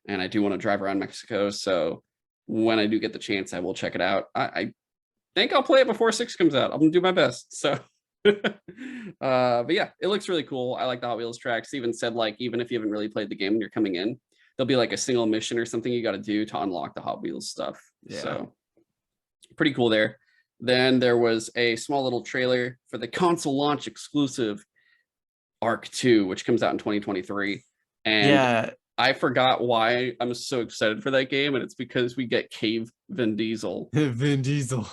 and I do want to drive around Mexico. So when I do get the chance, I will check it out. I think I'll play it before 6 comes out. I'm gonna do my best. So but yeah, it looks really cool. I like the Hot Wheels tracks. Even said like even if you haven't really played the game and you're coming in, there'll be like a single mission or something you got to do to unlock the Hot Wheels stuff. Yeah. So pretty cool there. Then there was a small little trailer for the console launch exclusive Arc 2, which comes out in 2023. And Yeah. I forgot why I'm so excited for that game, and it's because we get Cave Vin Diesel. Vin Diesel.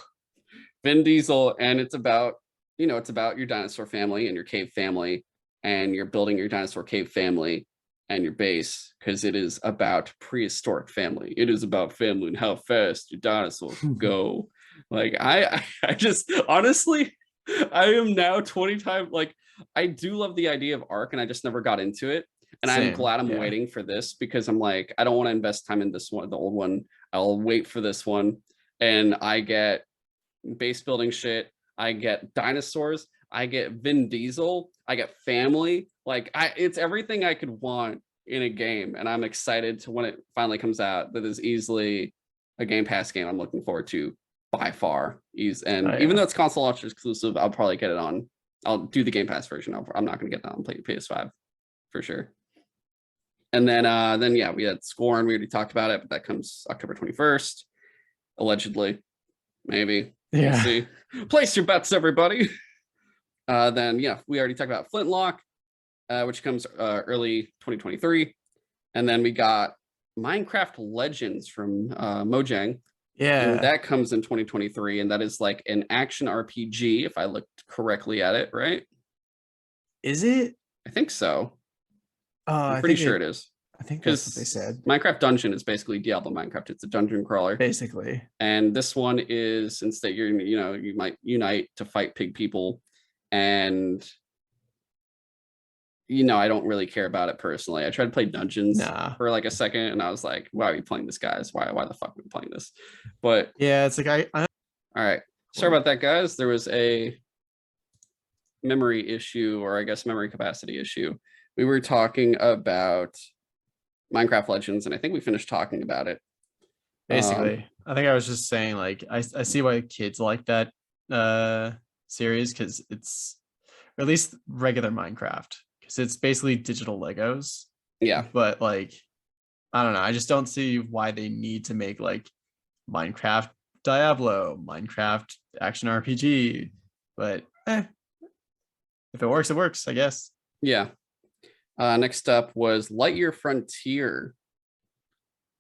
Vin Diesel, and it's about your dinosaur family and your cave family, and you're building your dinosaur cave family and your base because it is about prehistoric family. It is about family and how fast your dinosaurs go. Like I just honestly, I am now 20 times like I do love the idea of Ark, and I just never got into it. And I'm Same. glad I'm Yeah. waiting for this because I'm like, I don't want to invest time in this one, the old one. I'll wait for this one, and I get base building shit. I get dinosaurs. I get Vin Diesel. I get family. Like it's everything I could want in a game, and I'm excited to when it finally comes out. That is easily a Game Pass game I'm looking forward to by far. And Oh, even yeah. though it's console launch exclusive, I'll probably get it on. I'll do the Game Pass version. I'm not going to get that on PS5 for sure. And then yeah, we had Scorn. We already talked about it, but that comes October 21st, allegedly. Maybe. We'll Yeah. see. Place your bets, everybody. Then yeah, we already talked about Flintlock, which comes early 2023. And then we got Minecraft Legends from Mojang. And Yeah. that comes in 2023. And that is like an action RPG, if I looked correctly at it, right? Is it? I think so. I'm I pretty think sure it is. I think that's what they said. Minecraft Dungeon is basically Diablo Minecraft. It's a dungeon crawler. Basically. And this one is, instead you might unite to fight pig people. And I don't really care about it personally. I tried to play Dungeons for like a second, and I was like, why are we playing this, guys? Why the fuck are we playing this? But yeah, it's like I all right. Sorry about that, guys. There was a memory issue, or I guess memory capacity issue. We were talking about Minecraft Legends, and I think we finished talking about it. Basically, I think I was just saying, like, I see why kids like that series, because it's, or at least regular Minecraft, because it's basically digital Legos. Yeah. But like, I don't know. I just don't see why they need to make like Minecraft Diablo, Minecraft action RPG. But if it works, it works, I guess. Yeah. Next up was Lightyear Frontier.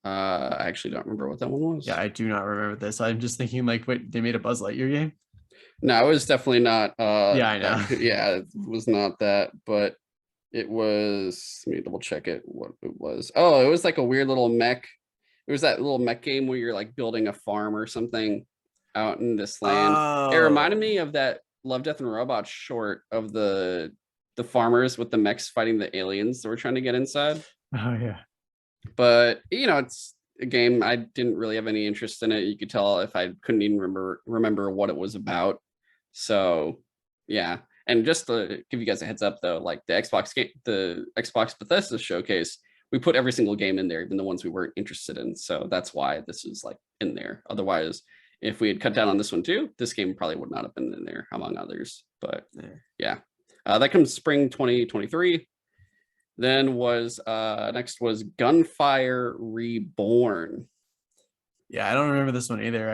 I actually don't remember what that one was. Yeah, I do not remember this. I'm just thinking like, wait, they made a Buzz Lightyear game? No, it was definitely not. Yeah, I know. Yeah, it was not that, but it was. Let me double check it. What it was? Oh, it was like a weird little mech. It was that little mech game where you're like building a farm or something out in this land. It reminded me of that Love, Death, and Robots short of the farmers with the mechs fighting the aliens that were trying to get inside. Oh yeah. But it's a game I didn't really have any interest in it. You could tell if I couldn't even remember what it was about. So yeah. And just to give you guys a heads up though, like the Xbox Bethesda showcase, we put every single game in there, even the ones we weren't interested in. So that's why this is like in there. Otherwise, if we had cut down on this one too, this game probably would not have been in there, among others. But yeah, that comes spring 2023. Then next was Gunfire Reborn. Yeah, I don't remember this one either.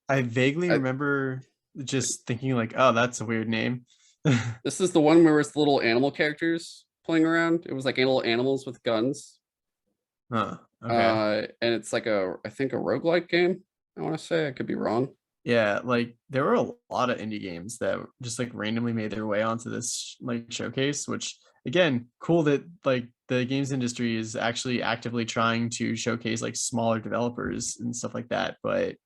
I vaguely remember just thinking like, oh, that's a weird name. This is the one where it's little animal characters playing around. It was like little animals with guns. Huh. Okay. And it's like I think a roguelike game. I want to say, I could be wrong. Yeah, like there were a lot of indie games that just like randomly made their way onto this like showcase, which again, cool that like the games industry is actually actively trying to showcase like smaller developers and stuff like that. But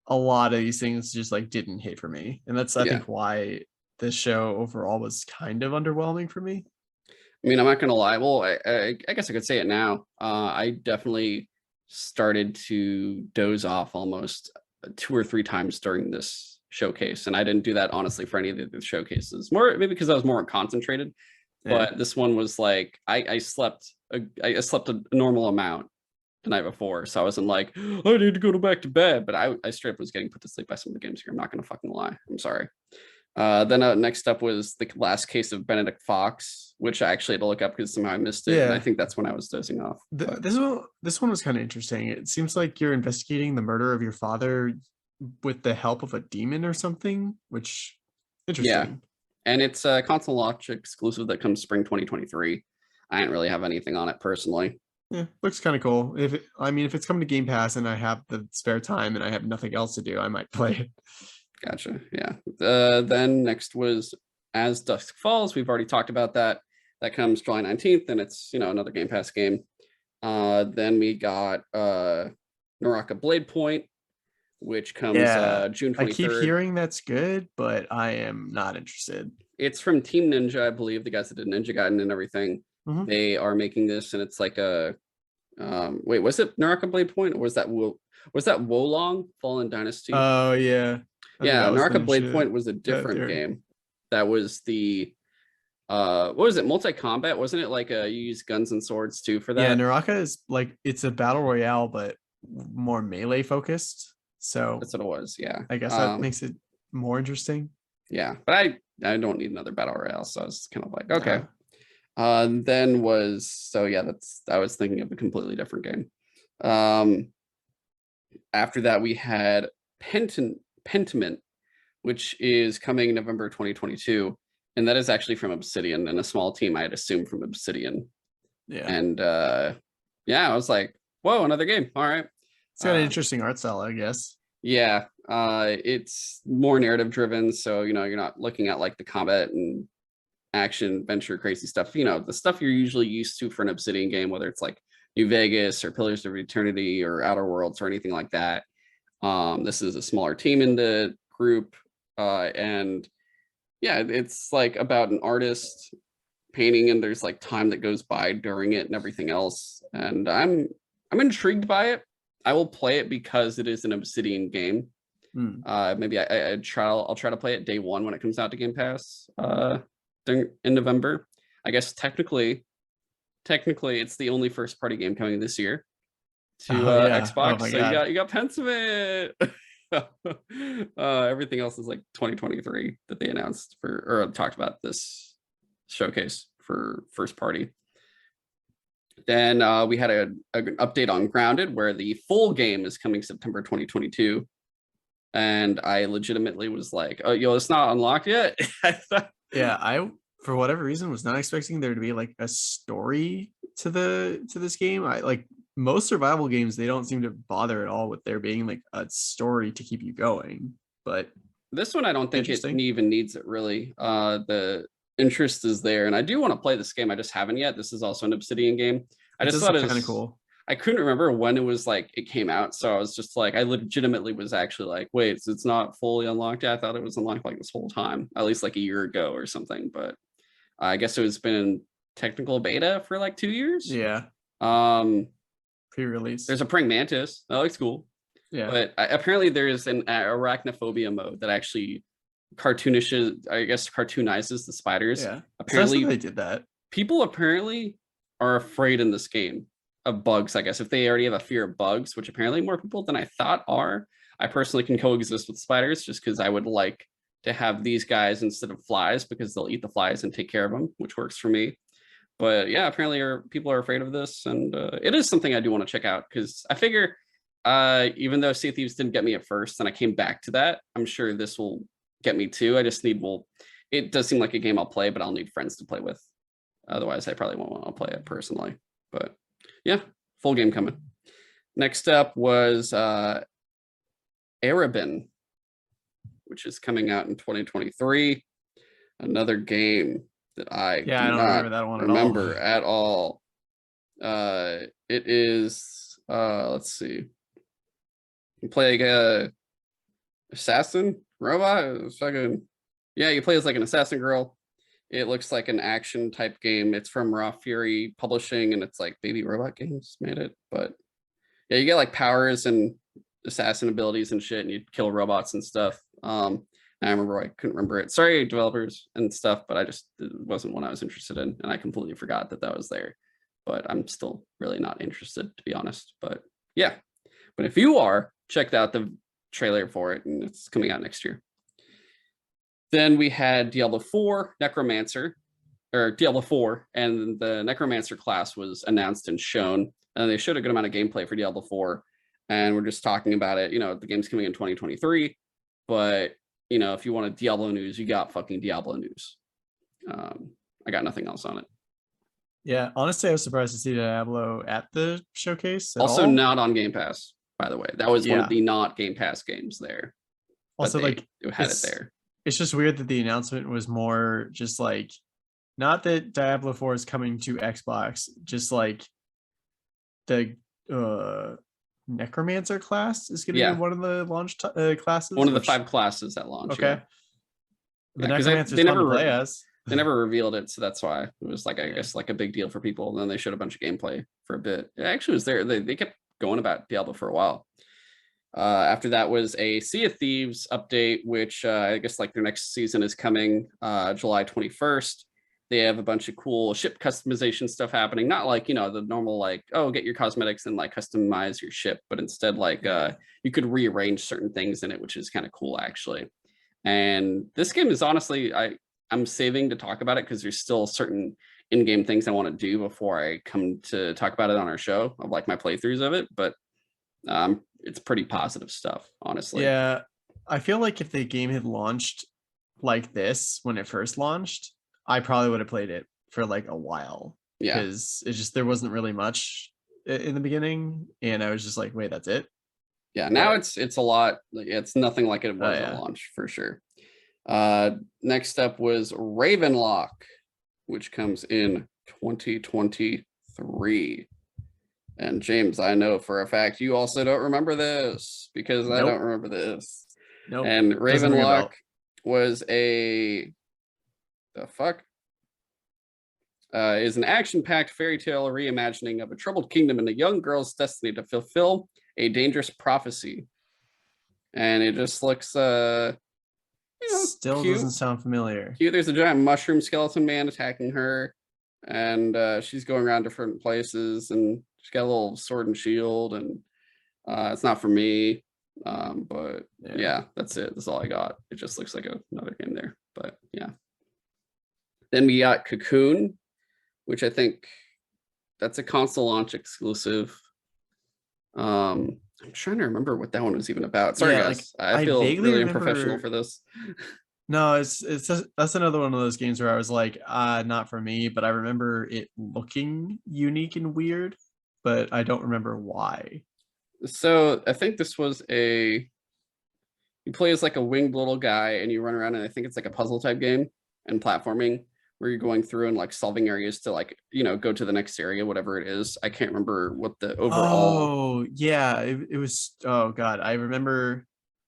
a lot of these things just like didn't hit for me. And that's I think why this show overall was kind of underwhelming for me. I mean, I'm not gonna lie. Well, I guess I could say it now. I definitely started to doze off almost 2 or 3 times during this showcase, and I didn't do that honestly for any of the showcases. More maybe because I was more concentrated. But this one was like I slept a normal amount the night before, so I wasn't like I need to go back to bed. But I straight up was getting put to sleep by some of the games here. I'm not gonna fucking lie. I'm sorry. Then next up was The Last Case of Benedict Fox, which I actually had to look up because somehow I missed it. Yeah. And I think that's when I was dozing off. This one was kind of interesting. It seems like you're investigating the murder of your father with the help of a demon or something, which interesting. Yeah. And it's a console launch exclusive that comes spring 2023. I didn't really have anything on it personally. Yeah, looks kind of cool. If it's coming to Game Pass and I have the spare time and I have nothing else to do, I might play it. Gotcha. Yeah. Then next was As Dusk Falls. We've already talked about that. That comes July 19th, and it's another Game Pass game. Then we got Naraka Blade Point, which comes June 23rd. I keep hearing that's good, but I am not interested. It's from Team Ninja, I believe, the guys that did Ninja Gaiden and everything. Mm-hmm. They are making this, and it's like a wait, was it Naraka Blade Point, or was that Wolong Fallen Dynasty? Oh yeah. Yeah, Naraka Blade Point was a different game. That was the what was it, multi-combat? Wasn't it like you use guns and swords too for that? Yeah, Naraka is like, it's a battle royale, but more melee focused. So That's what it was. Yeah. I guess that makes it more interesting. Yeah, but I don't need another battle royale, so I was kind of like, okay. Then I was thinking of a completely different game. After that, we had Pentiment, which is coming November 2022, and that is actually from Obsidian and a small team I had assumed from Obsidian. Yeah, and yeah, I was like, whoa, another game. All right, it's got an interesting art style, I guess. Yeah, it's more narrative driven, so you're not looking at like the combat and action adventure crazy stuff, the stuff you're usually used to for an Obsidian game, whether it's like New Vegas or Pillars of Eternity or Outer Worlds or anything like that. This is a smaller team in the group, and yeah, it's like about an artist painting, and there's like time that goes by during it and everything else, and I'm intrigued by it. I will play it because it is an Obsidian game. Maybe I'll try to play it day one when it comes out to Game Pass in November. I guess technically it's the only first party game coming this year to Xbox. Oh, so you got Pentiment. Everything else is like 2023 that they announced or talked about this showcase for first party. Then we had an update on Grounded, where the full game is coming September 2022. And I legitimately was like, oh, it's not unlocked yet. Yeah, I, for whatever reason, was not expecting there to be like a story to this game. I like most survival games, they don't seem to bother at all with there being like a story to keep you going. But this one, I don't think it even needs it really. The interest is there, and I do want to play this game. I just haven't yet. This is also an Obsidian game. I just thought it was kind of cool. I couldn't remember when it came out, so I was just like, I legitimately was actually like, wait, so it's not fully unlocked yet? I thought it was unlocked like this whole time, at least like a year ago or something. But I guess it's been in technical beta for like 2 years. Yeah. Pre-release. There's a praying mantis. That looks cool. Yeah. But apparently there's an arachnophobia mode that actually cartoonizes the spiders. Yeah. Apparently so they did that. People apparently are afraid in this game of bugs. I guess if they already have a fear of bugs, which apparently more people than I thought are. I personally can coexist with spiders just because I would like to have these guys instead of flies, because they'll eat the flies and take care of them, which works for me. But yeah, apparently people are afraid of this, and it is something I do want to check out, because I figure even though Sea of Thieves didn't get me at first and I came back to that, I'm sure this will get me too. I just need, it does seem like a game I'll play, but I'll need friends to play with. Otherwise, I probably won't want to play it personally. But yeah, full game coming. Next up was Arabin, which is coming out in 2023. Another game that I do don't not remember that one at all. It is let's see. You play like a assassin robot. You play as like an assassin girl. It looks like an action type game. It's from Raw Fury Publishing, and it's like Baby Robot Games made it. But yeah, you get like powers and assassin abilities and shit, and you kill robots and stuff. I couldn't remember it. Sorry, developers and stuff, but it wasn't one I was interested in, and I completely forgot that was there. But I'm still really not interested, to be honest. But yeah, but if you are, check out the trailer for it, and it's coming out next year. Then we had Diablo 4 Necromancer, or Diablo 4, and the Necromancer class was announced and shown, and they showed a good amount of gameplay for Diablo 4, and we're just talking about it. The game's coming in 2023, but if you want Diablo news, you got fucking Diablo news. I got nothing else on it. Yeah, honestly, I was surprised to see Diablo at the showcase. Also, not on Game Pass, by the way. That was one of the not Game Pass games there. Also, they had it there. It's just weird that the announcement was more just like, not that Diablo 4 is coming to Xbox, just like the Necromancer class is going to be one of the launch classes. One of the 5 classes at launch. Okay. The Necromancer is fun to play as. They never revealed it, so that's why it was like, I guess, like a big deal for people. And then they showed a bunch of gameplay for a bit. It actually was there. They kept going about Diablo for a while. After that was a Sea of Thieves update, which I guess like their next season is coming July 21st. They have a bunch of cool ship customization stuff happening. Not like, you know, the normal like, oh, get your cosmetics and like customize your ship, but instead like you could rearrange certain things in it, which is kind of cool actually. And this game is honestly, I'm saving to talk about it because there's still certain in-game things I want to do before I come to talk about it on our show of like my playthroughs of it. But it's pretty positive stuff, honestly. Yeah, I feel like if the game had launched like this when it first launched, I probably would have played it for like a while. Yeah. Because it just there wasn't really much in the beginning, and I was just like, wait, that's it. Yeah, now it's a lot. It's nothing like it was at launch for sure. Next up was Ravenlock, which comes in 2023. And James, I know for a fact you also don't remember this because I don't remember this. Nope. And Ravenlock was is an action-packed fairy tale reimagining of a troubled kingdom and a young girl's destiny to fulfill a dangerous prophecy. And it just looks still cute. Doesn't sound familiar. Cute. There's a giant mushroom skeleton man attacking her, and she's going around different places, and she's got a little sword and shield, and it's not for me. But yeah, that's it. That's all I got. It just looks like another game there. But yeah. Then we got Cocoon, which I think that's a console launch exclusive. I'm trying to remember what that one was even about. Sorry, guys. Like, I feel really unprofessional for this. No, it's just, that's another one of those games where I was like, not for me, but I remember it looking unique and weird, but I don't remember why. So I think this was you play as like a winged little guy and you run around, and I think it's like a puzzle type game and platforming where you're going through and like solving areas to like, you know, go to the next area, whatever it is. I can't remember what the overall. Oh yeah, it was. Oh god, I remember.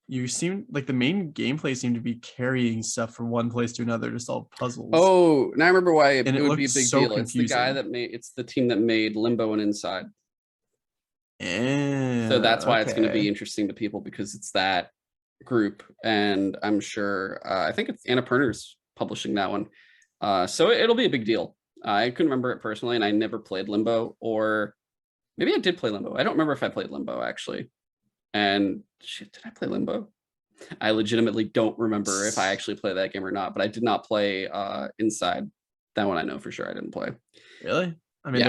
You seemed like the main gameplay seemed to be carrying stuff from one place to another to solve puzzles. Oh, now I remember why it would be a big so deal. Confusing. It's the guy that it's the team that made Limbo and Inside. Yeah, so that's why it's going to be interesting to people, because it's that group, and I'm sure I think it's Annapurna's publishing that one. So it'll be a big deal. I couldn't remember it personally, and I never played Limbo, or maybe I did play Limbo. I don't remember if I played Limbo actually. And shit, did I play Limbo? I legitimately don't remember if I actually played that game or not, but I did not play Inside. That one I know for sure I didn't play. Really? I mean,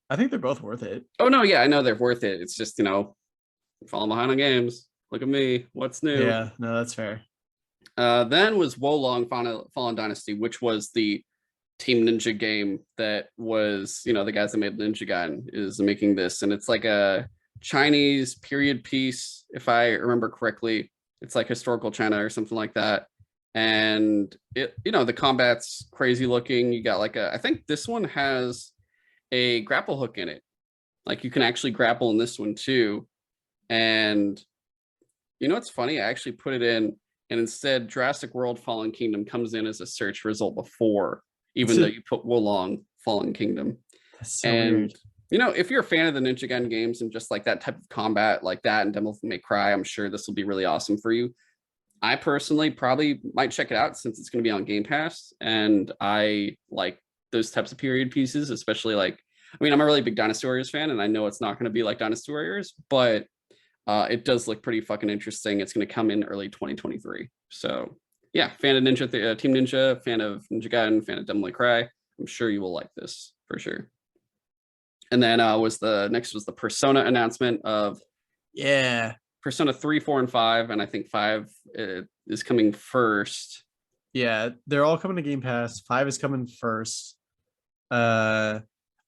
I think they're both worth it. Oh no, yeah, I know they're worth it. It's just, you know, falling behind on games. Look at me. What's new? Yeah, no, that's fair. Then was Wolong Fallen Dynasty, which was the Team Ninja game that was, you know, the guys that made Ninja Gaiden is making this, and it's like a Chinese period piece, if I remember correctly. It's like historical China or something like that. And it, you know, the combat's crazy looking. You got like I think this one has a grapple hook in it. Like you can actually grapple in this one too. And you know what's funny? I actually put it in, and instead Jurassic World Fallen Kingdom comes in as a search result before, even though you put Wolong Fallen Kingdom. That's so weird. You know, if you're a fan of the Ninja Gaiden games and just like that type of combat like that and Devil May Cry, I'm sure this will be really awesome for you. I personally probably might check it out since it's going to be on Game Pass, and I like those types of period pieces, especially like, I mean, I'm a really big Dynasty Warriors fan, and I know it's not going to be like Dynasty Warriors, but it does look pretty fucking interesting. It's going to come in early 2023. So yeah, fan of Team Ninja, fan of Ninja Gaiden, fan of Devil May Cry. I'm sure you will like this for sure. And then next was the Persona announcement of Persona 3, 4, and 5, and I think 5 is coming first. Yeah, they're all coming to Game Pass. 5 is coming first. I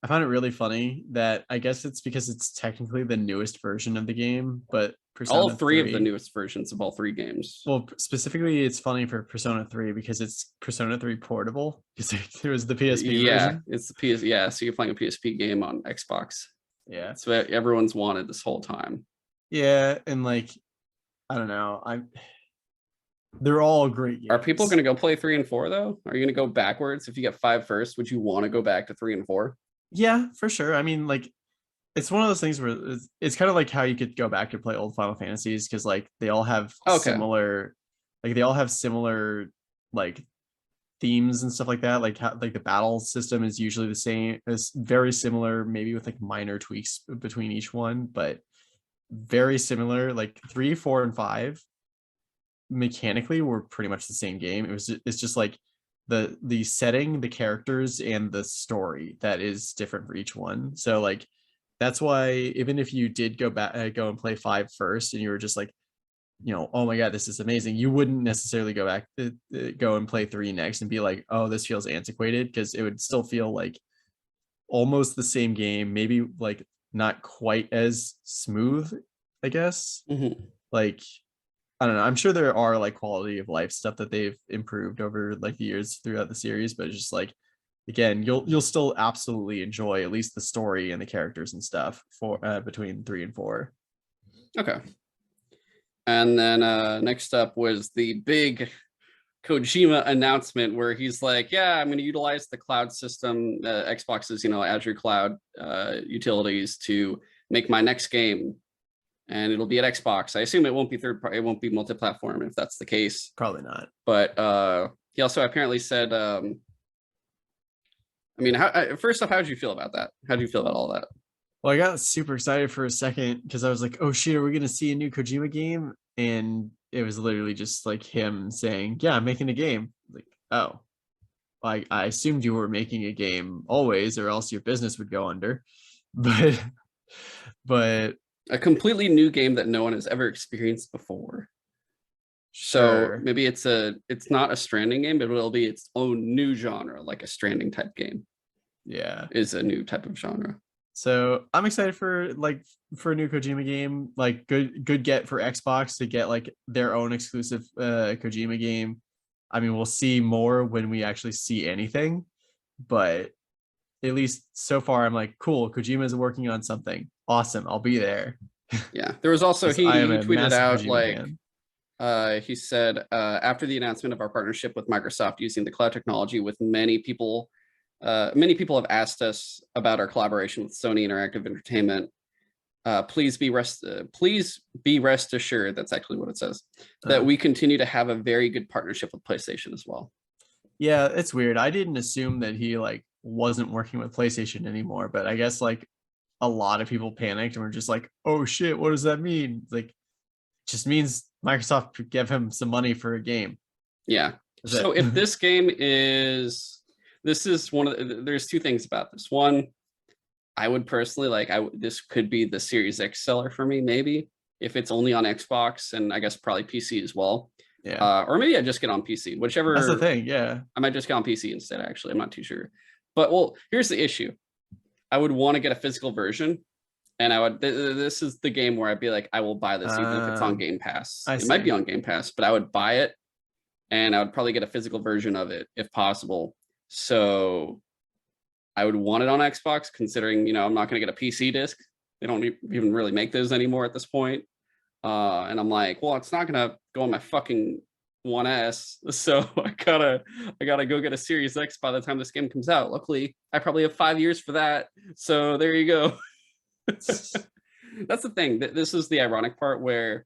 found it really funny that I guess it's because it's technically the newest version of the game, but Persona all three of the newest versions of all three games. Well, specifically, it's funny for Persona 3 because it's Persona 3 portable, because there was the PSP version. It's the PS. Yeah, so you're playing a PSP game on Xbox. Yeah, that's what everyone's wanted this whole time. Yeah, and like, I don't know, they're all great games. Are people going to go play 3 and 4 though? Are you going to go backwards? If you get 5 first, would you want to go back to 3 and 4? Yeah, for sure. I mean, like, it's one of those things where it's kind of like how you could go back and play old Final Fantasies, because like they all have similar, like themes and stuff like that. Like how like the battle system is usually the same, is very similar, maybe with like minor tweaks between each one, but very similar. Like 3, 4, and 5 mechanically were pretty much the same game. It's just like the setting, the characters, and the story that is different for each one. So like that's why even if you did go and play 5 first and you were just like, oh my god, this is amazing, you wouldn't necessarily go back to go and play 3 next and be like, oh, this feels antiquated, because it would still feel like almost the same game, maybe like not quite as smooth, I guess. Like, I don't know, I'm sure there are like quality of life stuff that they've improved over like the years throughout the series, but it's just like, again, you'll still absolutely enjoy at least the story and the characters and stuff for between 3 and 4. Okay. And then next up was the big Kojima announcement where he's like, yeah, I'm going to utilize the cloud system, Xbox's, Azure cloud utilities to make my next game. And it'll be at Xbox. I assume it won't be third party, it won't be multi-platform if that's the case. Probably not. But he also apparently said, first off, how did you feel about that? How do you feel about all that? Well, I got super excited for a second because I was like, oh shit, are we going to see a new Kojima game? And it was literally just like him saying, yeah, I'm making a game. Like, oh, I assumed you were making a game always, or else your business would go under. But a completely new game that no one has ever experienced before. Sure. So maybe it's not a Stranding game, but it'll be its own new genre, like a Stranding type game. Yeah, is a new type of genre. So I'm excited for a new Kojima game. Like good get for Xbox to get like their own exclusive Kojima game. I mean, we'll see more when we actually see anything, but at least so far I'm like, cool, Kojima is working on something awesome, I'll be there. Yeah, there was also he tweeted out Kojima like he said after the announcement of our partnership with Microsoft using the cloud technology, with many people have asked us about our collaboration with Sony Interactive Entertainment. Please be rest assured, that's actually what it says, that we continue to have a very good partnership with PlayStation as well. Yeah, it's weird. I didn't assume that he like wasn't working with PlayStation anymore, but I guess like a lot of people panicked and were just like, oh shit, what does that mean? Like, just means Microsoft could give him some money for a game. Yeah. So if this game is, this is one of the, there's two things about this. One, I would personally this could be the Series X seller for me, maybe, if it's only on Xbox and I guess probably PC as well. Yeah. Or maybe I just get on PC, whichever. That's the thing. Yeah. I might just get on PC instead, actually. I'm not too sure. But well, here's the issue. I would want to get a physical version. And I would, this is the game where I'd be like, I will buy this even if it's on Game Pass. It might be on Game Pass, but I would buy it and I would probably get a physical version of it if possible. So I would want it on Xbox, considering, I'm not going to get a PC disc. They don't even really make those anymore at this point. And I'm like, well, it's not going to go on my fucking 1S. So I gotta go get a Series X by the time this game comes out. Luckily, I probably have 5 years for that. So there you go. That's the thing. This is the ironic part where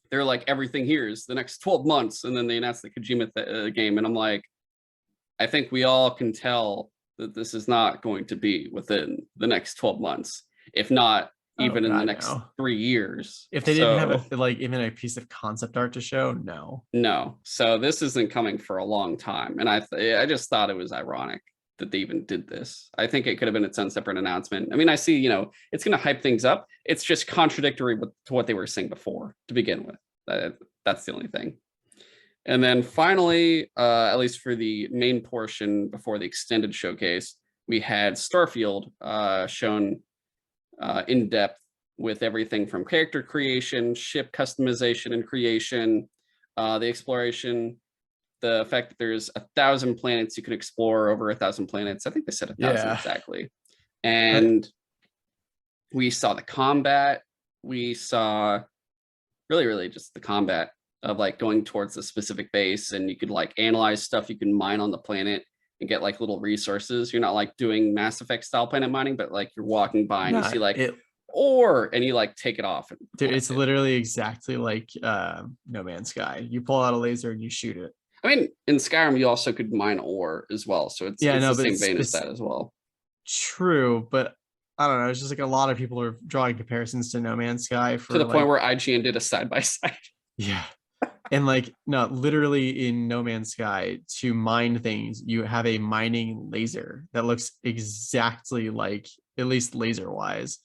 they're like, everything here is the next 12 months. And then they announce the Kojima game. And I'm like, I think we all can tell that this is not going to be within the next 12 months, if not even in the next 3 years. If they didn't have even a piece of concept art to show, no. So this isn't coming for a long time. And I just thought it was ironic that they even did this. I think it could have been its own separate announcement. I mean, I see, it's going to hype things up. It's just contradictory to what they were saying before to begin with. That's the only thing. And then finally, at least for the main portion before the extended showcase, we had Starfield shown in depth with everything from character creation, ship customization and creation, the exploration, the fact that there's 1,000 planets you can explore, over 1,000 planets. I think they said 1,000 exactly. And we saw the combat. We saw really just the combat of like going towards a specific base, and you could like analyze stuff. You can mine on the planet and get like little resources. You're not like doing Mass Effect style planet mining, but like you're walking by and you see like and you like take it off. Dude, it's literally exactly like No Man's Sky. You pull out a laser and you shoot it. I mean, in Skyrim, you also could mine ore as well, so it's Yeah, no, the but same it's, vein as it's that as well. true, but I don't know. It's just like a lot of people are drawing comparisons to No Man's Sky To for the point like, where IGN did a side by side. yeah. And like, no, literally in No Man's Sky, to mine things, you have a mining laser that looks exactly like, at least laser wise,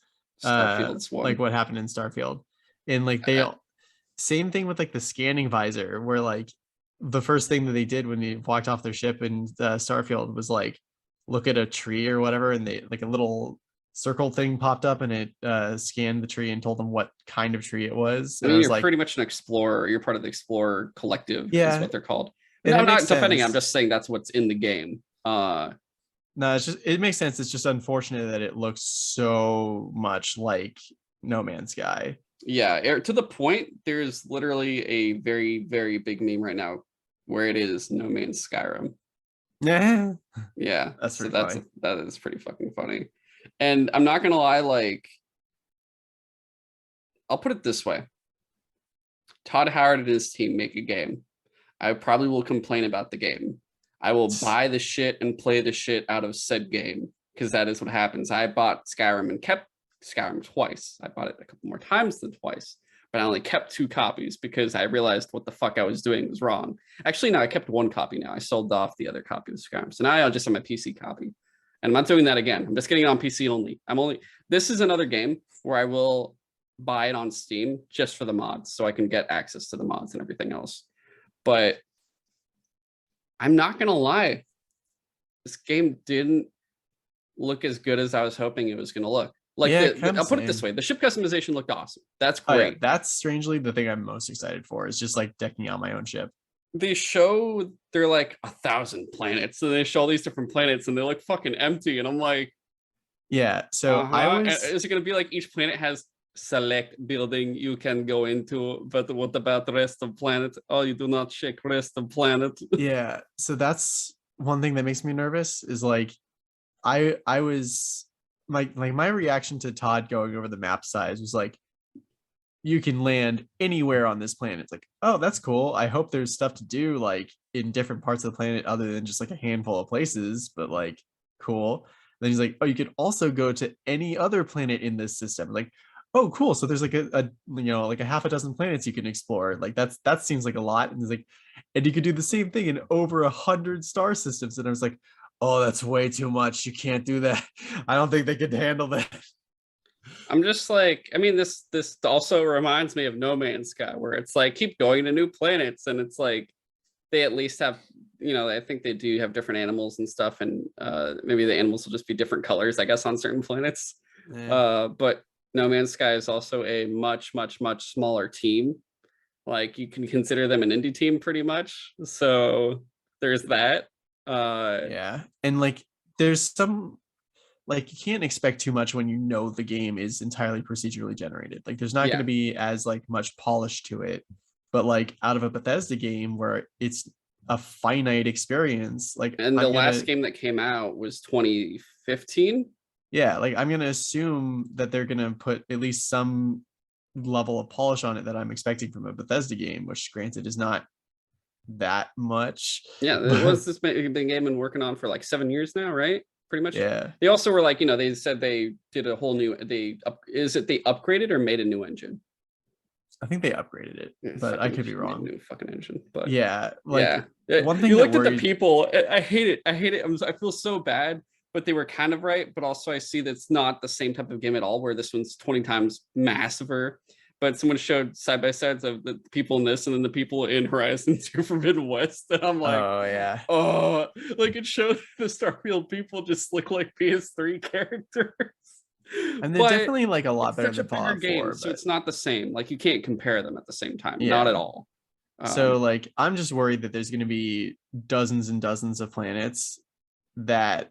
Starfield's like one. what happened in Starfield. And like they same thing with like the scanning visor, where like the first thing that they did when they walked off their ship in Starfield was like look at a tree or whatever, and they like a little circle thing popped up and it scanned the tree and told them what kind of tree it was. I And I mean, was you're like, pretty much an explorer. You're part of the Explorer Collective, is yeah, what they're called. and No, it I'm makes not defending it. I'm sense. just saying that's what's in the game. No, it's just, it makes sense. It's just unfortunate that it looks so much like No Man's Sky. Yeah, to the point, there's literally a very, very big meme right now where it is No Man's Skyrim. Yeah, Yeah, that's so pretty funny. that is pretty fucking funny. And I'm not gonna lie, like, I'll put it this way: Todd Howard and his team make a game. I probably will complain about the game. I will buy the shit and play the shit out of said game, because that is what happens. I bought Skyrim and kept Skyrim twice. I bought it a couple more times than twice, but I only kept 2 copies because I realized what the fuck I was doing was wrong. Actually, no, I kept 1 copy now. I sold off the other copy of Skyrim. So now I just have my PC copy. And I'm not doing that again. I'm just getting it on PC only. This is another game where I will buy it on Steam just for the mods so I can get access to the mods and everything else. But I'm not gonna lie, this game didn't look as good as I was hoping it was gonna look. Like Yeah, kind of I'll put it this same. way: the ship customization looked awesome. That's Oh yeah, great. that's strangely the thing I'm most excited for, is just like decking out my own ship. They show they're like 1,000 planets, and they show all these different planets, and they're like fucking empty. And I'm like, Yeah, so I was, is it gonna be like each planet has select building you can go into, but what about the rest of planet? Oh, you do not check rest of planet. yeah, so that's one thing that makes me nervous, is like I was like my reaction to Todd going over the map size was like, you can land anywhere on this planet. It's like, oh, that's cool. I hope there's stuff to do like in different parts of the planet other than just like a handful of places, but like cool. Then he's like, oh, you could also go to any other planet in this system. Like, oh, cool. So there's like a you know, like a half a dozen planets you can explore. Like that seems like a lot. And he's like, and you could do the same thing in over 100 star systems. And I was like, oh, that's way too much. You can't do that. I don't think they could handle that. I'm just like, I mean, this also reminds me of No Man's Sky, where it's like keep going to new planets, and it's like they at least have, I think they do have different animals and stuff, and maybe the animals will just be different colors, I guess, on certain planets. Yeah. But No Man's Sky is also a much, much, much smaller team. Like you can consider them an indie team pretty much. So there's that. Yeah. And like there's some, like you can't expect too much when you know the game is entirely procedurally generated. Like there's not going Yeah. to be as like much polish to it. But like out of a Bethesda game where it's a finite experience, like And the I'm last gonna, game that came out was 2015. yeah, like I'm gonna assume that they're gonna put at least some level of polish on it that I'm expecting from a Bethesda game, which granted is not that much. Yeah, it But was this been game been working on for like 7 years now, right? Pretty much. yeah, They also were like, they said they did a whole new. They upgraded or made a new engine? I think they upgraded it, Yeah, but I fucking could be made a wrong. new fucking engine, but Yeah, like yeah. one thing You that looked at the worried, people. I hate it. I hate it. I feel so bad, but they were kind of right. But also, I see that's not the same type of game at all. Where this one's 20 times massiver. But someone showed side by sides of the people in this and then the people in Horizon 2 Forbidden West, and I'm like, oh yeah, oh, like it showed the Starfield people just look like PS3 characters. and they're But definitely like a lot it's better such a than bigger Fallout game, 4. so But it's not the same. Like you can't compare them at the same time, not at yeah, all. so like I'm just worried that there's going to be dozens and dozens of planets that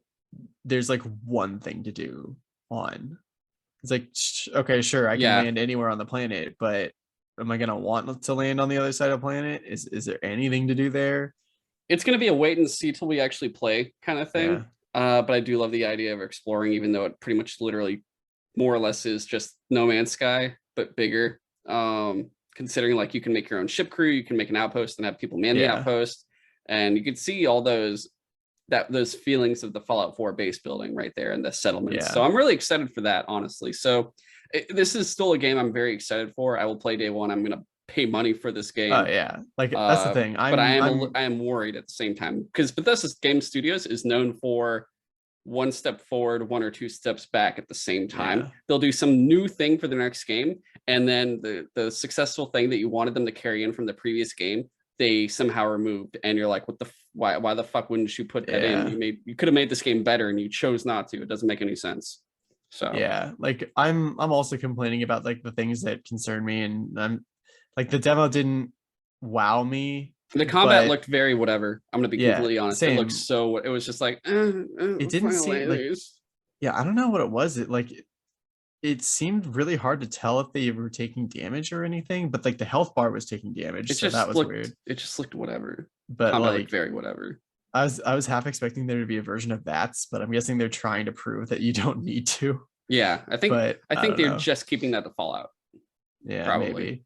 there's like one thing to do on. It's like, okay, sure, I can Yeah, land anywhere on the planet, but am I gonna want to land on the other side of the planet? Is there anything to do there? it's gonna be a wait and see till we actually play kind of Yeah, thing. But I do love the idea of exploring, even though it pretty much literally more or less is just No Man's Sky, but bigger. Considering like you can make your own ship crew, you can make an outpost and have people man the yeah, outpost. and you could see all those feelings of the Fallout 4 base building right there and the settlements. Yeah. So I'm really excited for that, honestly. So this is still a game I'm very excited for. I will play day one. I'm gonna pay money for this game. Yeah, like that's the thing. But I am worried at the same time because Bethesda Game Studios is known for one step forward, one or two steps back at the same time. Yeah. They'll do some new thing for the next game, and then the successful thing that you wanted them to carry in from the previous game, they somehow removed, and you're like, what the why the fuck wouldn't you put that in? You could have made this game better, and you chose not to. It doesn't make any sense. So yeah, like I'm also complaining about like the things that concern me, and I'm like the demo didn't wow me. The combat looked very whatever. I'm gonna be completely honest. Same. It looked so. It was just like it didn't seem like. Yeah, I don't know what it was. It seemed really hard to tell if they were taking damage or anything, but like the health bar was taking damage, so that was weird. It just looked whatever. But combat like looked very whatever. I was half expecting there to be a version of VATS, but I'm guessing they're trying to prove that you don't need to. Yeah, I think they're just keeping that to Fallout. Yeah, probably. Maybe.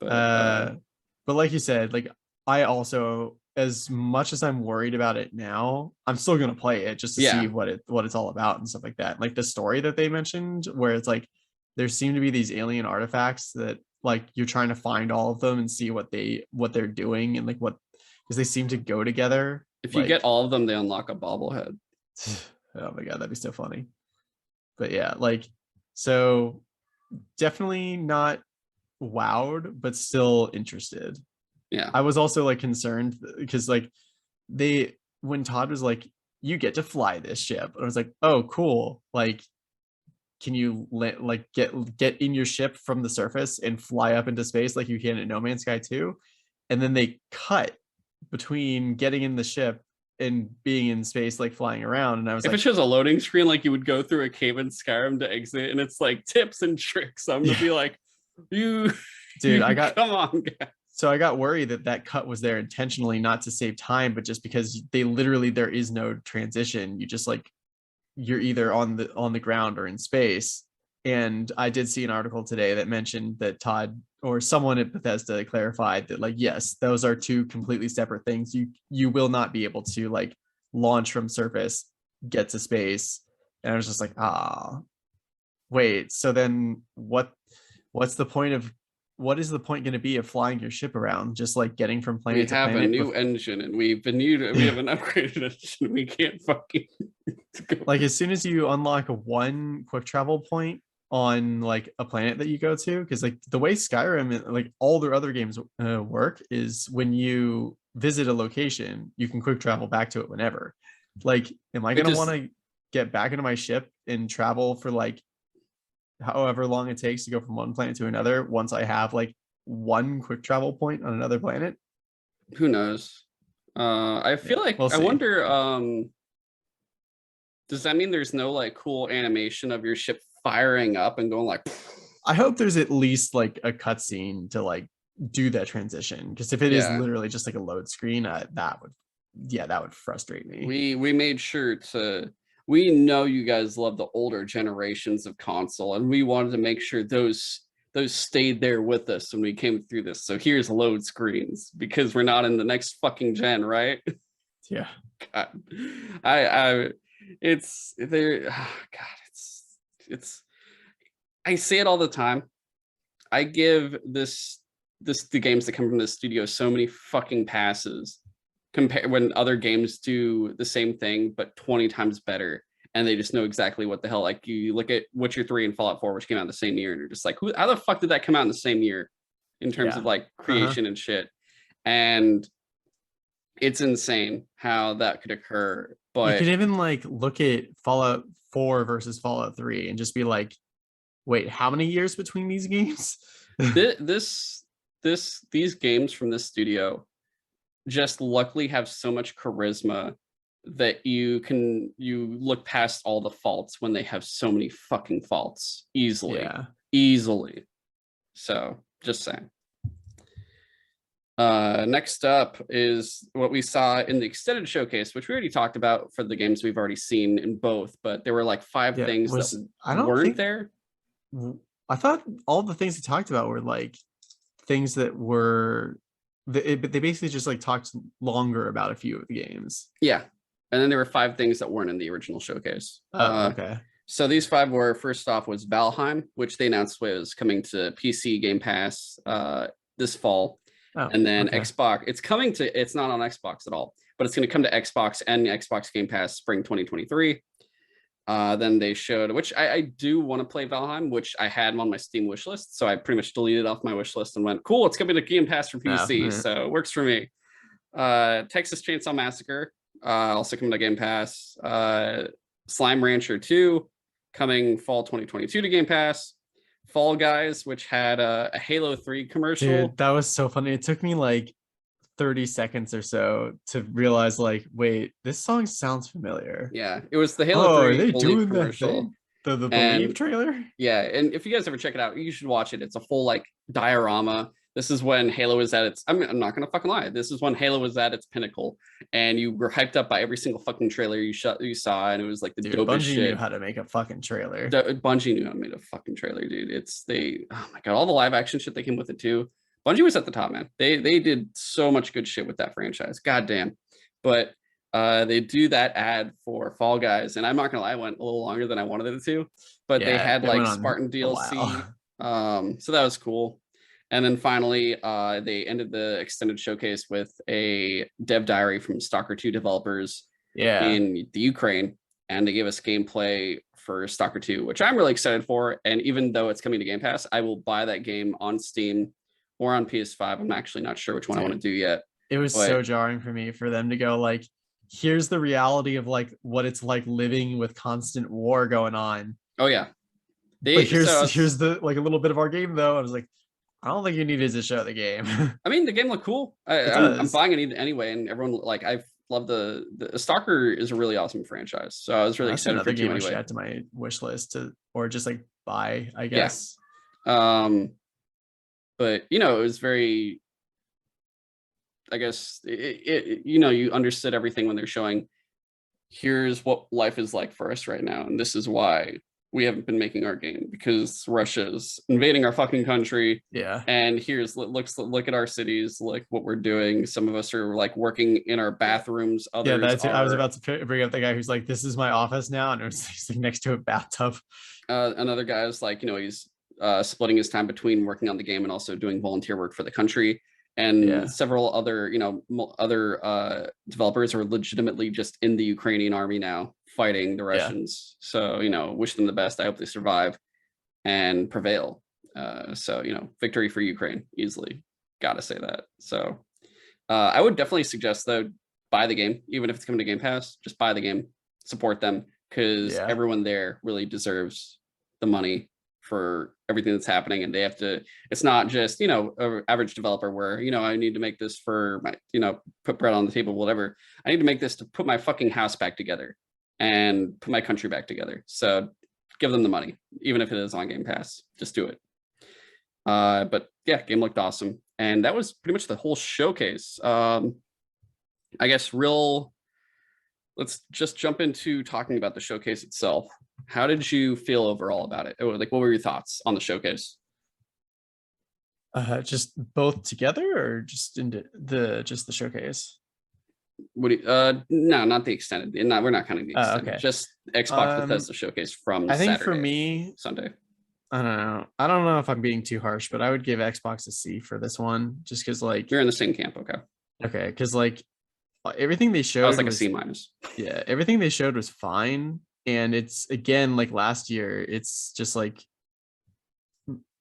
But like you said, like I also, as much as I'm worried about it now, I'm still gonna play it just to see what it's all about and stuff like that. Like the story that they mentioned, where it's like there seem to be these alien artifacts that like you're trying to find all of them and see what they're doing and like what, because they seem to go together. If you get all of them, they unlock a bobblehead. Oh my god, that'd be so funny. But yeah, like, so definitely not wowed, but still interested. Yeah, I was also like concerned because like when Todd was like, you get to fly this ship, I was like, oh cool, like can you get in your ship from the surface and fly up into space like you can in No Man's Sky 2? And then they cut between getting in the ship and being in space, like flying around, and I was if like, it shows a loading screen, like you would go through a cave in Skyrim to exit, and it's like tips and tricks. I'm gonna be like, dude, come on, guys. So I got worried that cut was there intentionally, not to save time, but just because there is no transition. You just like, you're either on the ground or in space. And I did see an article today that mentioned that Todd or someone at Bethesda clarified that like, yes, those are two completely separate things. You will not be able to like launch from surface, get to space. And I was just like, wait, so then what's the point of, what is the point going to be of flying your ship around? Just like getting from planet to planet. We have a new engine, and we have an upgraded engine. We can't fucking like as soon as you unlock one quick travel point on like a planet that you go to, because like the way Skyrim, like all their other games work, is when you visit a location, you can quick travel back to it whenever. Like, am I gonna want to get back into my ship and travel for like however long it takes to go from one planet to another once I have like one quick travel point on another planet? Who knows? I feel like we'll I wonder, does that mean there's no like cool animation of your ship firing up and going like, I hope there's at least like a cutscene to like do that transition, because if it is literally just like a load screen, that would frustrate me. We made sure to, we know you guys love the older generations of console, and we wanted to make sure those stayed there with us when we came through this. So here's load screens, because we're not in the next fucking gen, right? Yeah. God. It's there. Oh God, it's I say it all the time. I give the games that come from this studio so many fucking passes compare when other games do the same thing but 20 times better, and they just know exactly what the hell. Like you look at Witcher 3 and Fallout 4, which came out the same year, and you're just like, how the fuck did that come out in the same year in terms of like creation and shit? And it's insane how that could occur. But you could even like look at Fallout 4 versus Fallout 3 and just be like, wait, how many years between these games? These games from this studio just luckily have so much charisma that you look past all the faults when they have so many fucking faults easily. So just saying. Next up is what we saw in the extended showcase, which we already talked about for the games we've already seen in both, but there were like 5 things that weren't there. I thought all the things we talked about were like things that were But they basically just like talked longer about a few of the games. Yeah. And then there were 5 things that weren't in the original showcase. Oh, okay. So these 5 were, first off was Valheim, which they announced was coming to PC Game Pass this fall. Oh, And then okay. Xbox, it's not on Xbox at all, but it's going to come to Xbox and Xbox Game Pass spring 2023. Then they showed, which I do want to play Valheim, which I had on my Steam wish list. So I pretty much deleted off my wish list and went, cool, it's coming to Game Pass for PC. Oh, So it works for me. Texas Chainsaw Massacre, also coming to Game Pass. Slime Rancher 2, coming fall 2022 to Game Pass. Fall Guys, which had a Halo 3 commercial. Dude, that was so funny. It took me like 30 seconds or so to realize, like, wait, this song sounds familiar. Yeah, it was the Halo 3 are they Believe doing that commercial. thing? The Believe trailer? Yeah, and if you guys ever check it out, you should watch it. It's a full like diorama. This is when Halo is at its, I'm not gonna fucking lie, this is when Halo was at its pinnacle, and you were hyped up by every single fucking trailer you saw, and it was like the dopest Bungie shit. knew how to make a fucking trailer. Bungie knew how to make a fucking trailer, dude. Oh my god, all the live action shit that came with it too. Bungie was at the top, man. They did so much good shit with that franchise. God damn. But they do that ad for Fall Guys, and I'm not gonna lie, I went a little longer than I wanted it to, but they had like Spartan DLC. So that was cool. And then finally, they ended the extended showcase with a dev diary from Stalker 2 developers in the Ukraine, and they gave us gameplay for Stalker 2, which I'm really excited for. And even though it's coming to Game Pass, I will buy that game on Steam or on PS5. I'm actually not sure which one I want to do yet. It was so jarring for me for them to go like, here's the reality of like what it's like living with constant war going on. Oh yeah. But here's the like a little bit of our game though. I was like, I don't think you needed to show the game. I mean, the game looked cool. I'm buying it anyway, and everyone like I've loved the Stalker is a really awesome franchise. So I was really excited for it anyway. I should add to my wish list or just like buy, I guess. Yeah. But you know, it was very, I guess you understood everything when they're showing, here's what life is like for us right now, and this is why we haven't been making our game, because Russia's invading our fucking country. Yeah. And look at our cities, like what we're doing. Some of us are like working in our bathrooms. Others I was about to bring up the guy who's like, this is my office now, and he's like next to a bathtub. Another guy is like, he's splitting his time between working on the game and also doing volunteer work for the country. And several other, developers are legitimately just in the Ukrainian army now fighting the Russians. So, wish them the best. I hope they survive and prevail. So, victory for Ukraine easily. Gotta say that. So I would definitely suggest, though, buy the game, even if it's coming to Game Pass, just buy the game, support them, because everyone there really deserves the money for everything that's happening. And they have to, it's not just, an average developer where, I need to make this for my, put bread on the table, whatever. I need to make this to put my fucking house back together and put my country back together. So give them the money, even if it is on Game Pass, just do it. But yeah, game looked awesome. And that was pretty much the whole showcase. I guess let's just jump into talking about the showcase itself. How did you feel overall about it? Like, what were your thoughts on the showcase? Just both together, or just into the showcase? No, not the extended. We're not counting the extended. Okay. Just Xbox Bethesda showcase from I think Saturday, for me, Sunday. I don't know if I'm being too harsh, but I would give Xbox a C for this one, just because like you're in the same camp. Okay, because like everything they showed, I was like a C minus. Yeah, everything they showed was fine. And it's, again, like last year, it's just like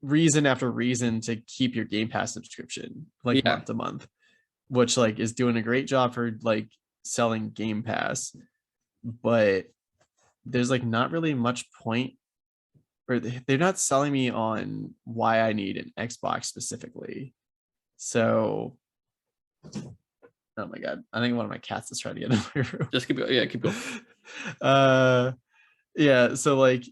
reason after reason to keep your Game Pass subscription like month to month, which like is doing a great job for like selling Game Pass. But there's like not really much point, or they're not selling me on why I need an Xbox specifically. So, oh my god, I think one of my cats is trying to get in my room. Just keep going. Yeah, keep going. So like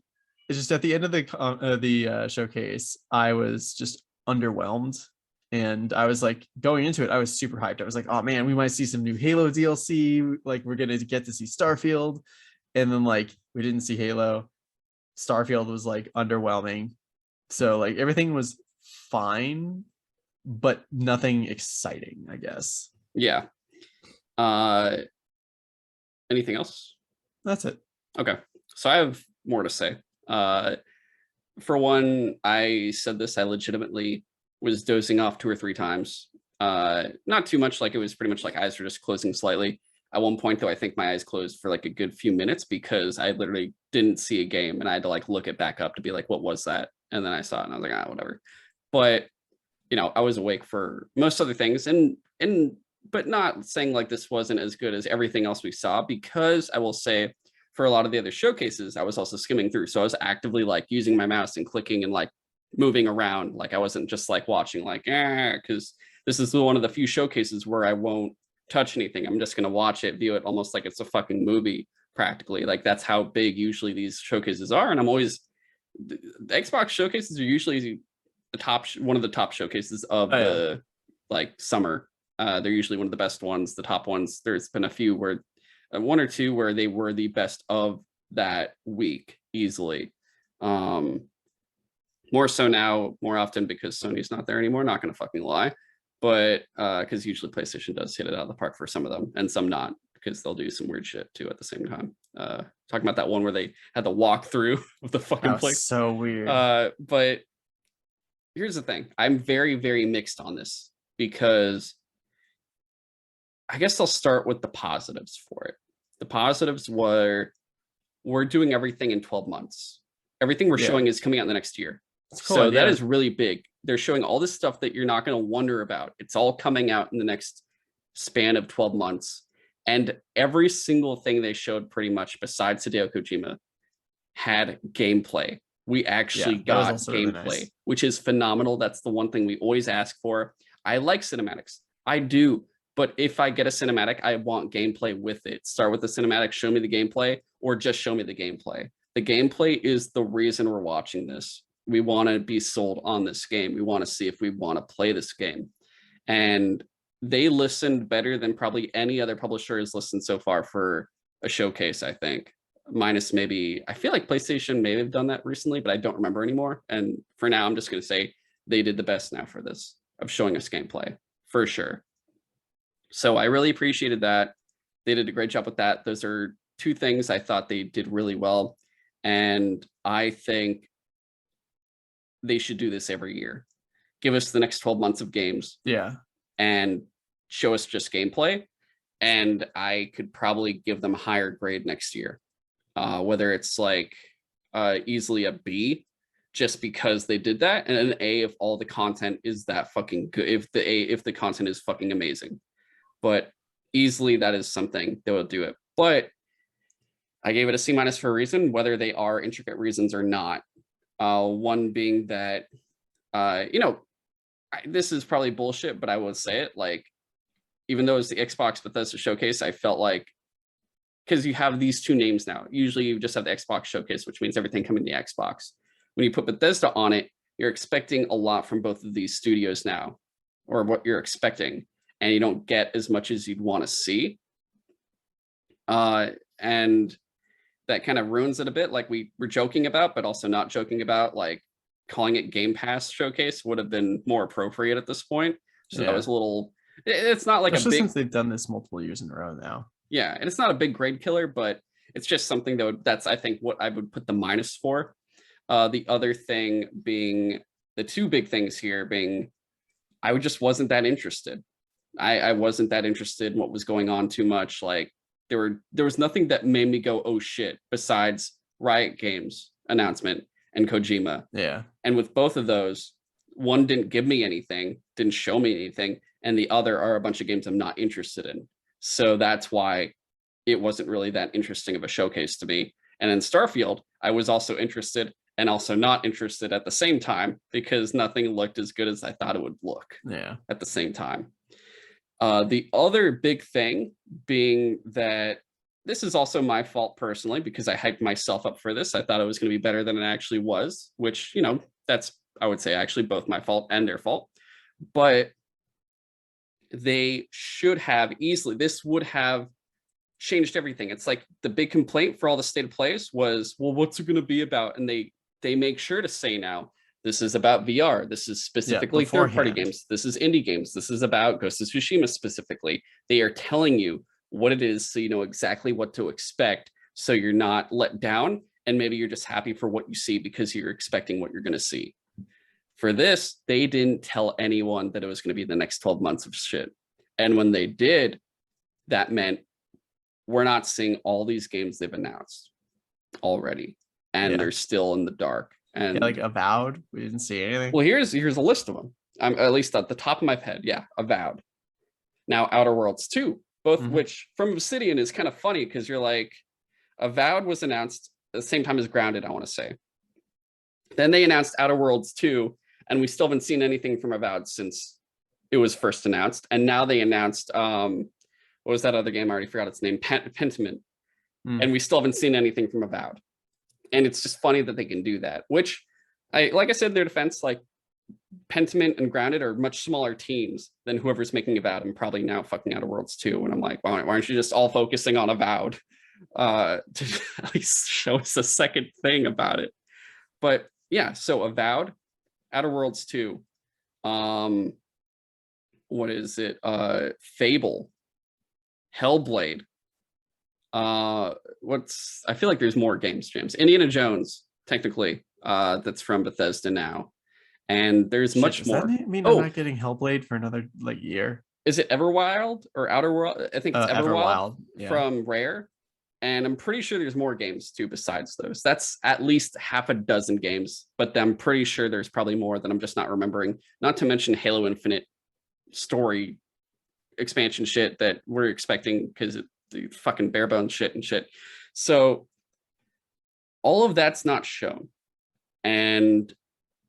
it's just at the end of the showcase, I was just underwhelmed, and I was like, going into it, I was super hyped. I was like, oh man, we might see some new Halo DLC, like we're gonna get to see Starfield. And then like we didn't see Halo. Starfield was like underwhelming. So like everything was fine, but nothing exciting, I guess. Yeah. Anything else? That's it. Okay. So I have more to say. For one, I said this, I legitimately was dozing off 2 or 3 times. Not too much, like it was pretty much like eyes were just closing slightly. At one point, though, I think my eyes closed for like a good few minutes because I literally didn't see a game and I had to like look it back up to be like, what was that? And then I saw it and I was like, ah, whatever. But I was awake for most other things and but not saying like this wasn't as good as everything else we saw, because I will say for a lot of the other showcases, I was also skimming through. So I was actively like using my mouse and clicking and like moving around. Like I wasn't just like watching like, because this is one of the few showcases where I won't touch anything. I'm just going to watch it, view it almost like it's a fucking movie practically. Like that's how big usually these showcases are. And I'm always, the Xbox showcases are usually one of the top showcases of the like summer. They're usually one of the best ones, the top ones. There's been a few where 1 or 2 where they were the best of that week easily. More so now, more often because Sony's not there anymore, not gonna fucking lie. But because usually PlayStation does hit it out of the park for some of them and some not, because they'll do some weird shit too at the same time. Talking about that one where they had the walkthrough of the fucking place. So weird. But here's the thing. I'm very, very mixed on this because I guess I'll start with the positives for it. The positives were we're doing everything in 12 months. Everything we're showing is coming out in the next year. Cool, so that is really big. They're showing all this stuff that you're not going to wonder about. It's all coming out in the next span of 12 months. And every single thing they showed pretty much besides Hideo Kojima had gameplay. We actually got gameplay, really nice, which is phenomenal. That's the one thing we always ask for. I like cinematics. I do. But if I get a cinematic, I want gameplay with it. Start with the cinematic, show me the gameplay, or just show me the gameplay. The gameplay is the reason we're watching this. We want to be sold on this game. We want to see if we want to play this game. And they listened better than probably any other publisher has listened so far for a showcase, I think. Minus maybe, I feel like PlayStation may have done that recently, but I don't remember anymore. And for now, I'm just going to say they did the best now for this, of showing us gameplay, for sure. So I really appreciated that. They did a great job with that. Those are 2 things I thought they did really well. And I think they should do this every year. Give us the next 12 months of games. Yeah. And show us just gameplay. And I could probably give them a higher grade next year. Whether it's like easily a B, just because they did that, and an A if all the content is that fucking good. If the content is fucking amazing. But easily that is something that will do it. But I gave it a C- for a reason, whether they are intricate reasons or not. One being that, this is probably bullshit, but I will say it. Like, even though it's the Xbox Bethesda Showcase, I felt like, because you have these 2 names now. Usually you just have the Xbox Showcase, which means everything coming to the Xbox. When you put Bethesda on it, you're expecting a lot from both of these studios now, or what you're expecting, and you don't get as much as you'd want to see. And that kind of ruins it a bit, like we were joking about, but also not joking about, like calling it Game Pass Showcase would have been more appropriate at this point. So that was a little, it's not like especially a big, since they've done this multiple years in a row now. Yeah, and it's not a big grade killer, but it's just something that's I think what I would put the minus for. The other thing being, the 2 big things here being, I just wasn't that interested. I wasn't that interested in what was going on too much. Like there was nothing that made me go, oh shit, besides Riot Games announcement and Kojima. Yeah. And with both of those, one didn't give me anything, didn't show me anything, and the other are a bunch of games I'm not interested in. So that's why it wasn't really that interesting of a showcase to me. And in Starfield, I was also interested and also not interested at the same time, because nothing looked as good as I thought it would look at the same time. The other big thing being that this is also my fault personally, because I hyped myself up for this. I thought it was going to be better than it actually was, which, that's, I would say, actually both my fault and their fault. But they should have easily, this would have changed everything. It's like the big complaint for all the state of plays was, well, what's it going to be about? And they make sure to say now, This is about VR. This is specifically third-party games. This is indie games. This is about Ghost of Tsushima specifically. They are telling you what it is so you know exactly what to expect, so you're not let down, and maybe you're just happy for what you see because you're expecting what you're going to see. For this, they didn't tell anyone that it was going to be the next 12 months of shit. And when they did, that meant we're not seeing all these games they've announced already, and they're still in the dark. And like Avowed, we didn't see anything. Well, here's a list of them. I'm at least at the top of my head. Yeah, Avowed. Now Outer Worlds 2, both which from Obsidian is kind of funny because you're like, Avowed was announced at the same time as Grounded, I want to say. Then they announced Outer Worlds 2, and we still haven't seen anything from Avowed since it was first announced. And now they announced what was that other game? I already forgot its name, Pentiment. And we still haven't seen anything from Avowed. And it's just funny that they can do that, which like I said, in their defense, like Pentiment and Grounded are much smaller teams than whoever's making Avowed, and probably now fucking Outer Worlds 2. And I'm like, why aren't you just all focusing on Avowed to at least show us a second thing about it? But yeah, so Avowed, Outer Worlds 2, what is it? Fable, Hellblade. I feel like there's more games, James. Indiana Jones, technically, that's from Bethesda now. And there's much more. Does that mean I'm not getting Hellblade for another like year? Is it Everwild or Outer World? I think it's Everwild from Rare. And I'm pretty sure there's more games too besides those. That's at least half a dozen games, but I'm pretty sure there's probably more that I'm just not remembering. Not to mention Halo Infinite story expansion shit that we're expecting because the fucking bare bones shit and shit. So all of that's not shown. And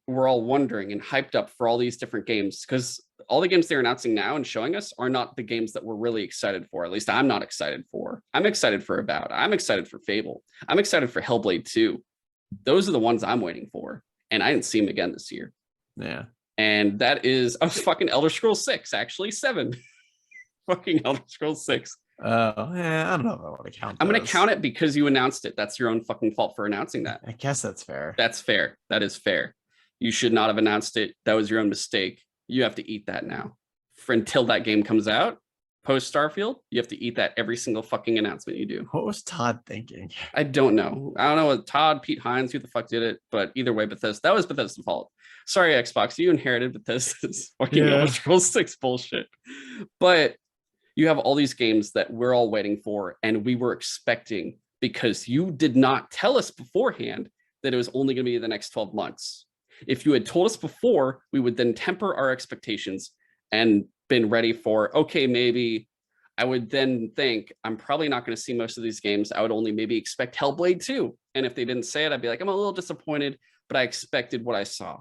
we're all wondering and hyped up for all these different games because all the games they're announcing now and showing us are not the games that we're really excited for. At least I'm not excited for. I'm excited for Avowed. I'm excited for Fable. I'm excited for Hellblade 2. Those are the ones I'm waiting for. And I didn't see them again this year. Yeah. And that is fucking Elder Scrolls 6, actually 7. Fucking Elder Scrolls 6. Oh, yeah, I don't know if I want to count I'm going to count it because you announced it. That's your own fucking fault for announcing that. I guess that's fair. That's fair. That is fair. You should not have announced it. That was your own mistake. You have to eat that now. For until that game comes out, post Starfield, you have to eat that every single fucking announcement you do. What was Todd thinking? I don't know. I don't know what Todd, Pete Hines, who the fuck did it, but either way, Bethesda, that was Bethesda's fault. Sorry, Xbox, you inherited Bethesda's fucking Elder Scrolls 6 bullshit. But you have all these games that we're all waiting for, and we were expecting because you did not tell us beforehand that it was only going to be the next 12 months. If you had told us before, we would then temper our expectations and been ready for, okay, maybe I would then think I'm probably not going to see most of these games. I would only maybe expect Hellblade 2. And if they didn't say it, I'd be like, I'm a little disappointed, but I expected what I saw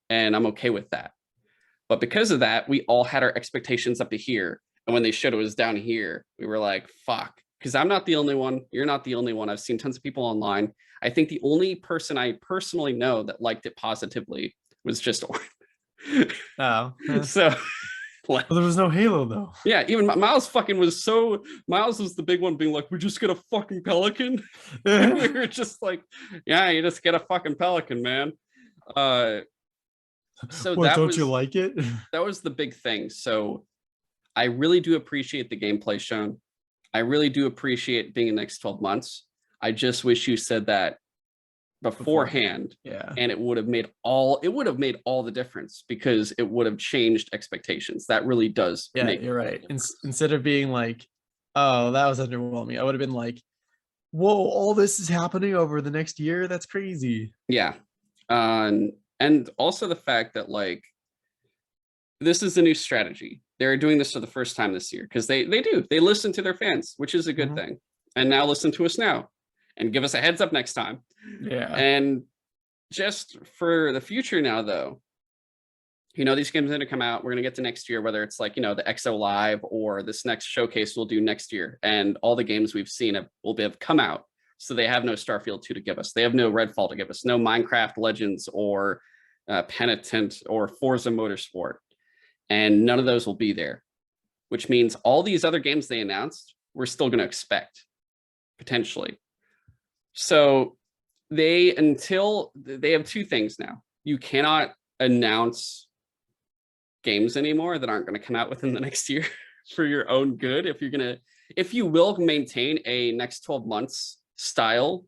and I'm okay with that. But because of that, we all had our expectations up to here. And when they showed it was down here, we were like, fuck, because I'm not the only one. You're not the only one. I've seen tons of people online. I think the only person I personally know that liked it positively was just Orin. Oh. So well, there was no Halo though. Yeah, even Miles fucking was so Miles was the big one being like, we just get a fucking pelican. We were just like, yeah, you just get a fucking pelican, man. So what, don't you like it? That was the big thing. So I really do appreciate the gameplay shown. I really do appreciate being in the next 12 months. I just wish you said that beforehand. Yeah. And it would have made all the difference because it would have changed expectations. That really does. Yeah, you're right. Instead of being like, oh, that was underwhelming, I would have been like, whoa, all this is happening over the next year. That's crazy. Yeah. And also the fact that like this is a new strategy. They're doing this for the first time this year because they listen to their fans, which is a good thing. And now listen to us now and give us a heads up next time. Yeah. And just for the future now, though, you know, these games are going to come out. We're going to get to next year, whether it's like, you know, the XO Live or this next showcase we'll do next year. And all the games we've seen have come out. So they have no Starfield 2 to give us. They have no Redfall to give us. No Minecraft Legends or Penitent or Forza Motorsport. And none of those will be there, which means all these other games they announced, we're still going to expect, potentially. So they have two things now. you cannot announce games anymore that aren't going to come out within the next year for your own good. If you will maintain a next 12 months style,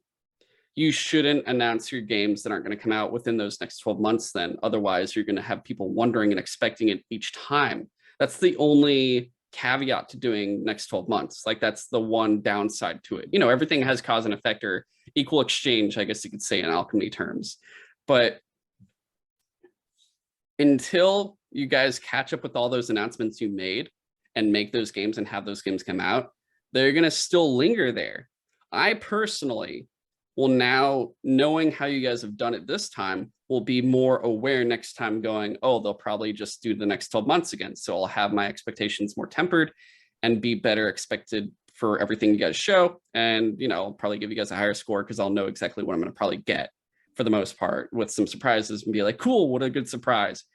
you shouldn't announce your games that aren't going to come out within those next 12 months then. Otherwise, you're going to have people wondering and expecting it each time. That's the only caveat to doing next 12 months. Like, that's the one downside to it. You know, everything has cause and effect, or equal exchange, I guess you could say in alchemy terms. But until you guys catch up with all those announcements you made and make those games and have those games come out, they're going to still linger there. I personally will now, knowing how you guys have done it this time, will be more aware next time going, oh, they'll probably just do the next 12 months again. So I'll have my expectations more tempered and be better expected for everything you guys show. And, you know, I'll probably give you guys a higher score because I'll know exactly what I'm going to probably get for the most part, with some surprises, and be like, cool, what a good surprise.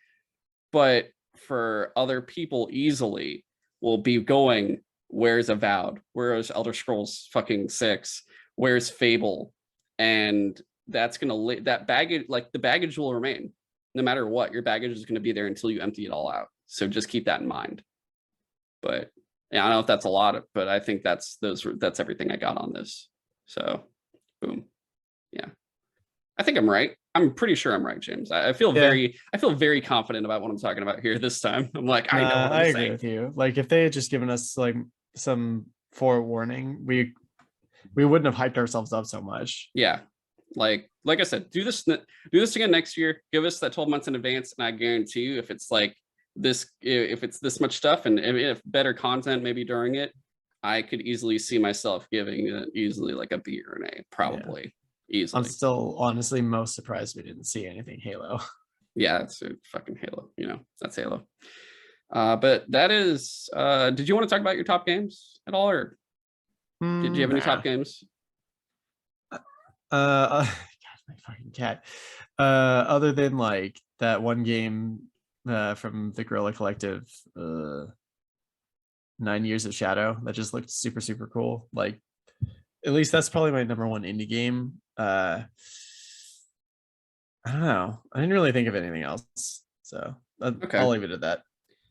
But for other people easily will be going, where's Avowed? Where's Elder Scrolls fucking 6? Where's Fable? And that's gonna, that baggage, like the baggage will remain no matter what. Your baggage is going to be there until you empty it all out. So just keep that in mind. But yeah, I don't know if that's a lot, but I think that's everything I got on this. So boom. Yeah, I think I'm right. I'm pretty sure I'm right, James. I feel very confident about what I'm talking about here this time. I'm like, I know what I'm saying. I agree with you. Like, if they had just given us like some forewarning, we wouldn't have hyped ourselves up so much. Yeah, like I said, do this again next year. Give us that 12 months in advance, and I guarantee you, if it's like this, if it's this much stuff, and if better content maybe during it, I could easily see myself giving it easily like a B or an A, probably. Yeah. Easily. I'm still honestly most surprised we didn't see anything Halo. Yeah, it's a fucking Halo, you know, that's Halo. But that is, did you want to talk about your top games at all, or did you have any top games? God, my fucking cat. Other than like that one game from the Guerrilla Collective, 9 Years of Shadow, that just looked super, super cool. Like, at least that's probably my number one indie game. I don't know. I didn't really think of anything else, so okay. I'll leave it at that.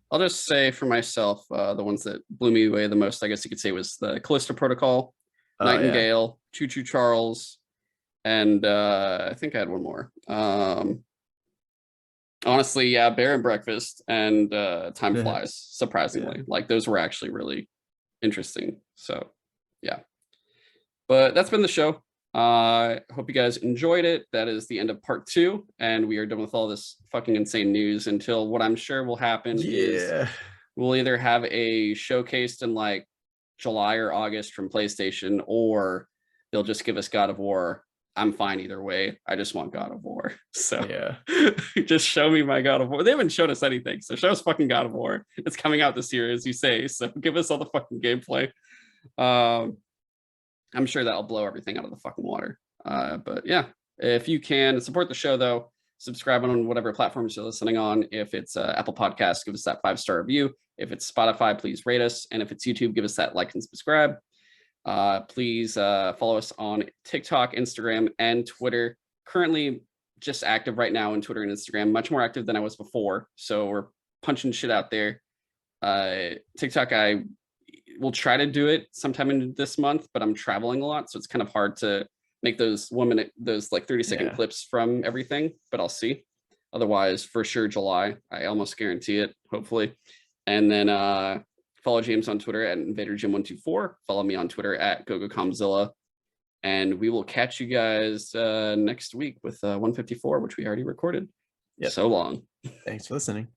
I'll just say for myself, the ones that blew me away the most, I guess you could say, was the Callisto Protocol, Nightingale, yeah. Choo Choo Charles, and I think I had one more. Honestly, yeah, Bear and Breakfast and Time Flies, surprisingly. Yeah. Like, those were actually really interesting. So, yeah. But that's been the show. I hope you guys enjoyed it. That is the end of part 2, and we are done with all this fucking insane news until what I'm sure will happen is we'll either have a showcased in like July or August from PlayStation, or they'll just give us God of War. I'm fine either way. I just want God of War. So yeah, just show me my God of War. They haven't shown us anything, so show us fucking God of War. It's coming out this year, as you say. So give us all the fucking gameplay. I'm sure that'll blow everything out of the fucking water. But yeah, if you can support the show, though, subscribe on whatever platforms you're listening on. If it's Apple Podcasts, give us that 5-star review. If it's Spotify, please rate us. And if it's YouTube, give us that like and subscribe. Please follow us on TikTok, Instagram, and Twitter. Currently just active right now on Twitter and Instagram, much more active than I was before. So we're punching shit out there. TikTok, I will try to do it sometime in this month, but I'm traveling a lot, so it's kind of hard to make those 1 minute, those like 30-second clips from everything, but I'll see. Otherwise, for sure, July, I almost guarantee it, hopefully. And then follow James on Twitter at InvaderJim124. Follow me on Twitter at GoGoComzilla. And we will catch you guys next week with 154, which we already recorded. So long. Thanks for listening.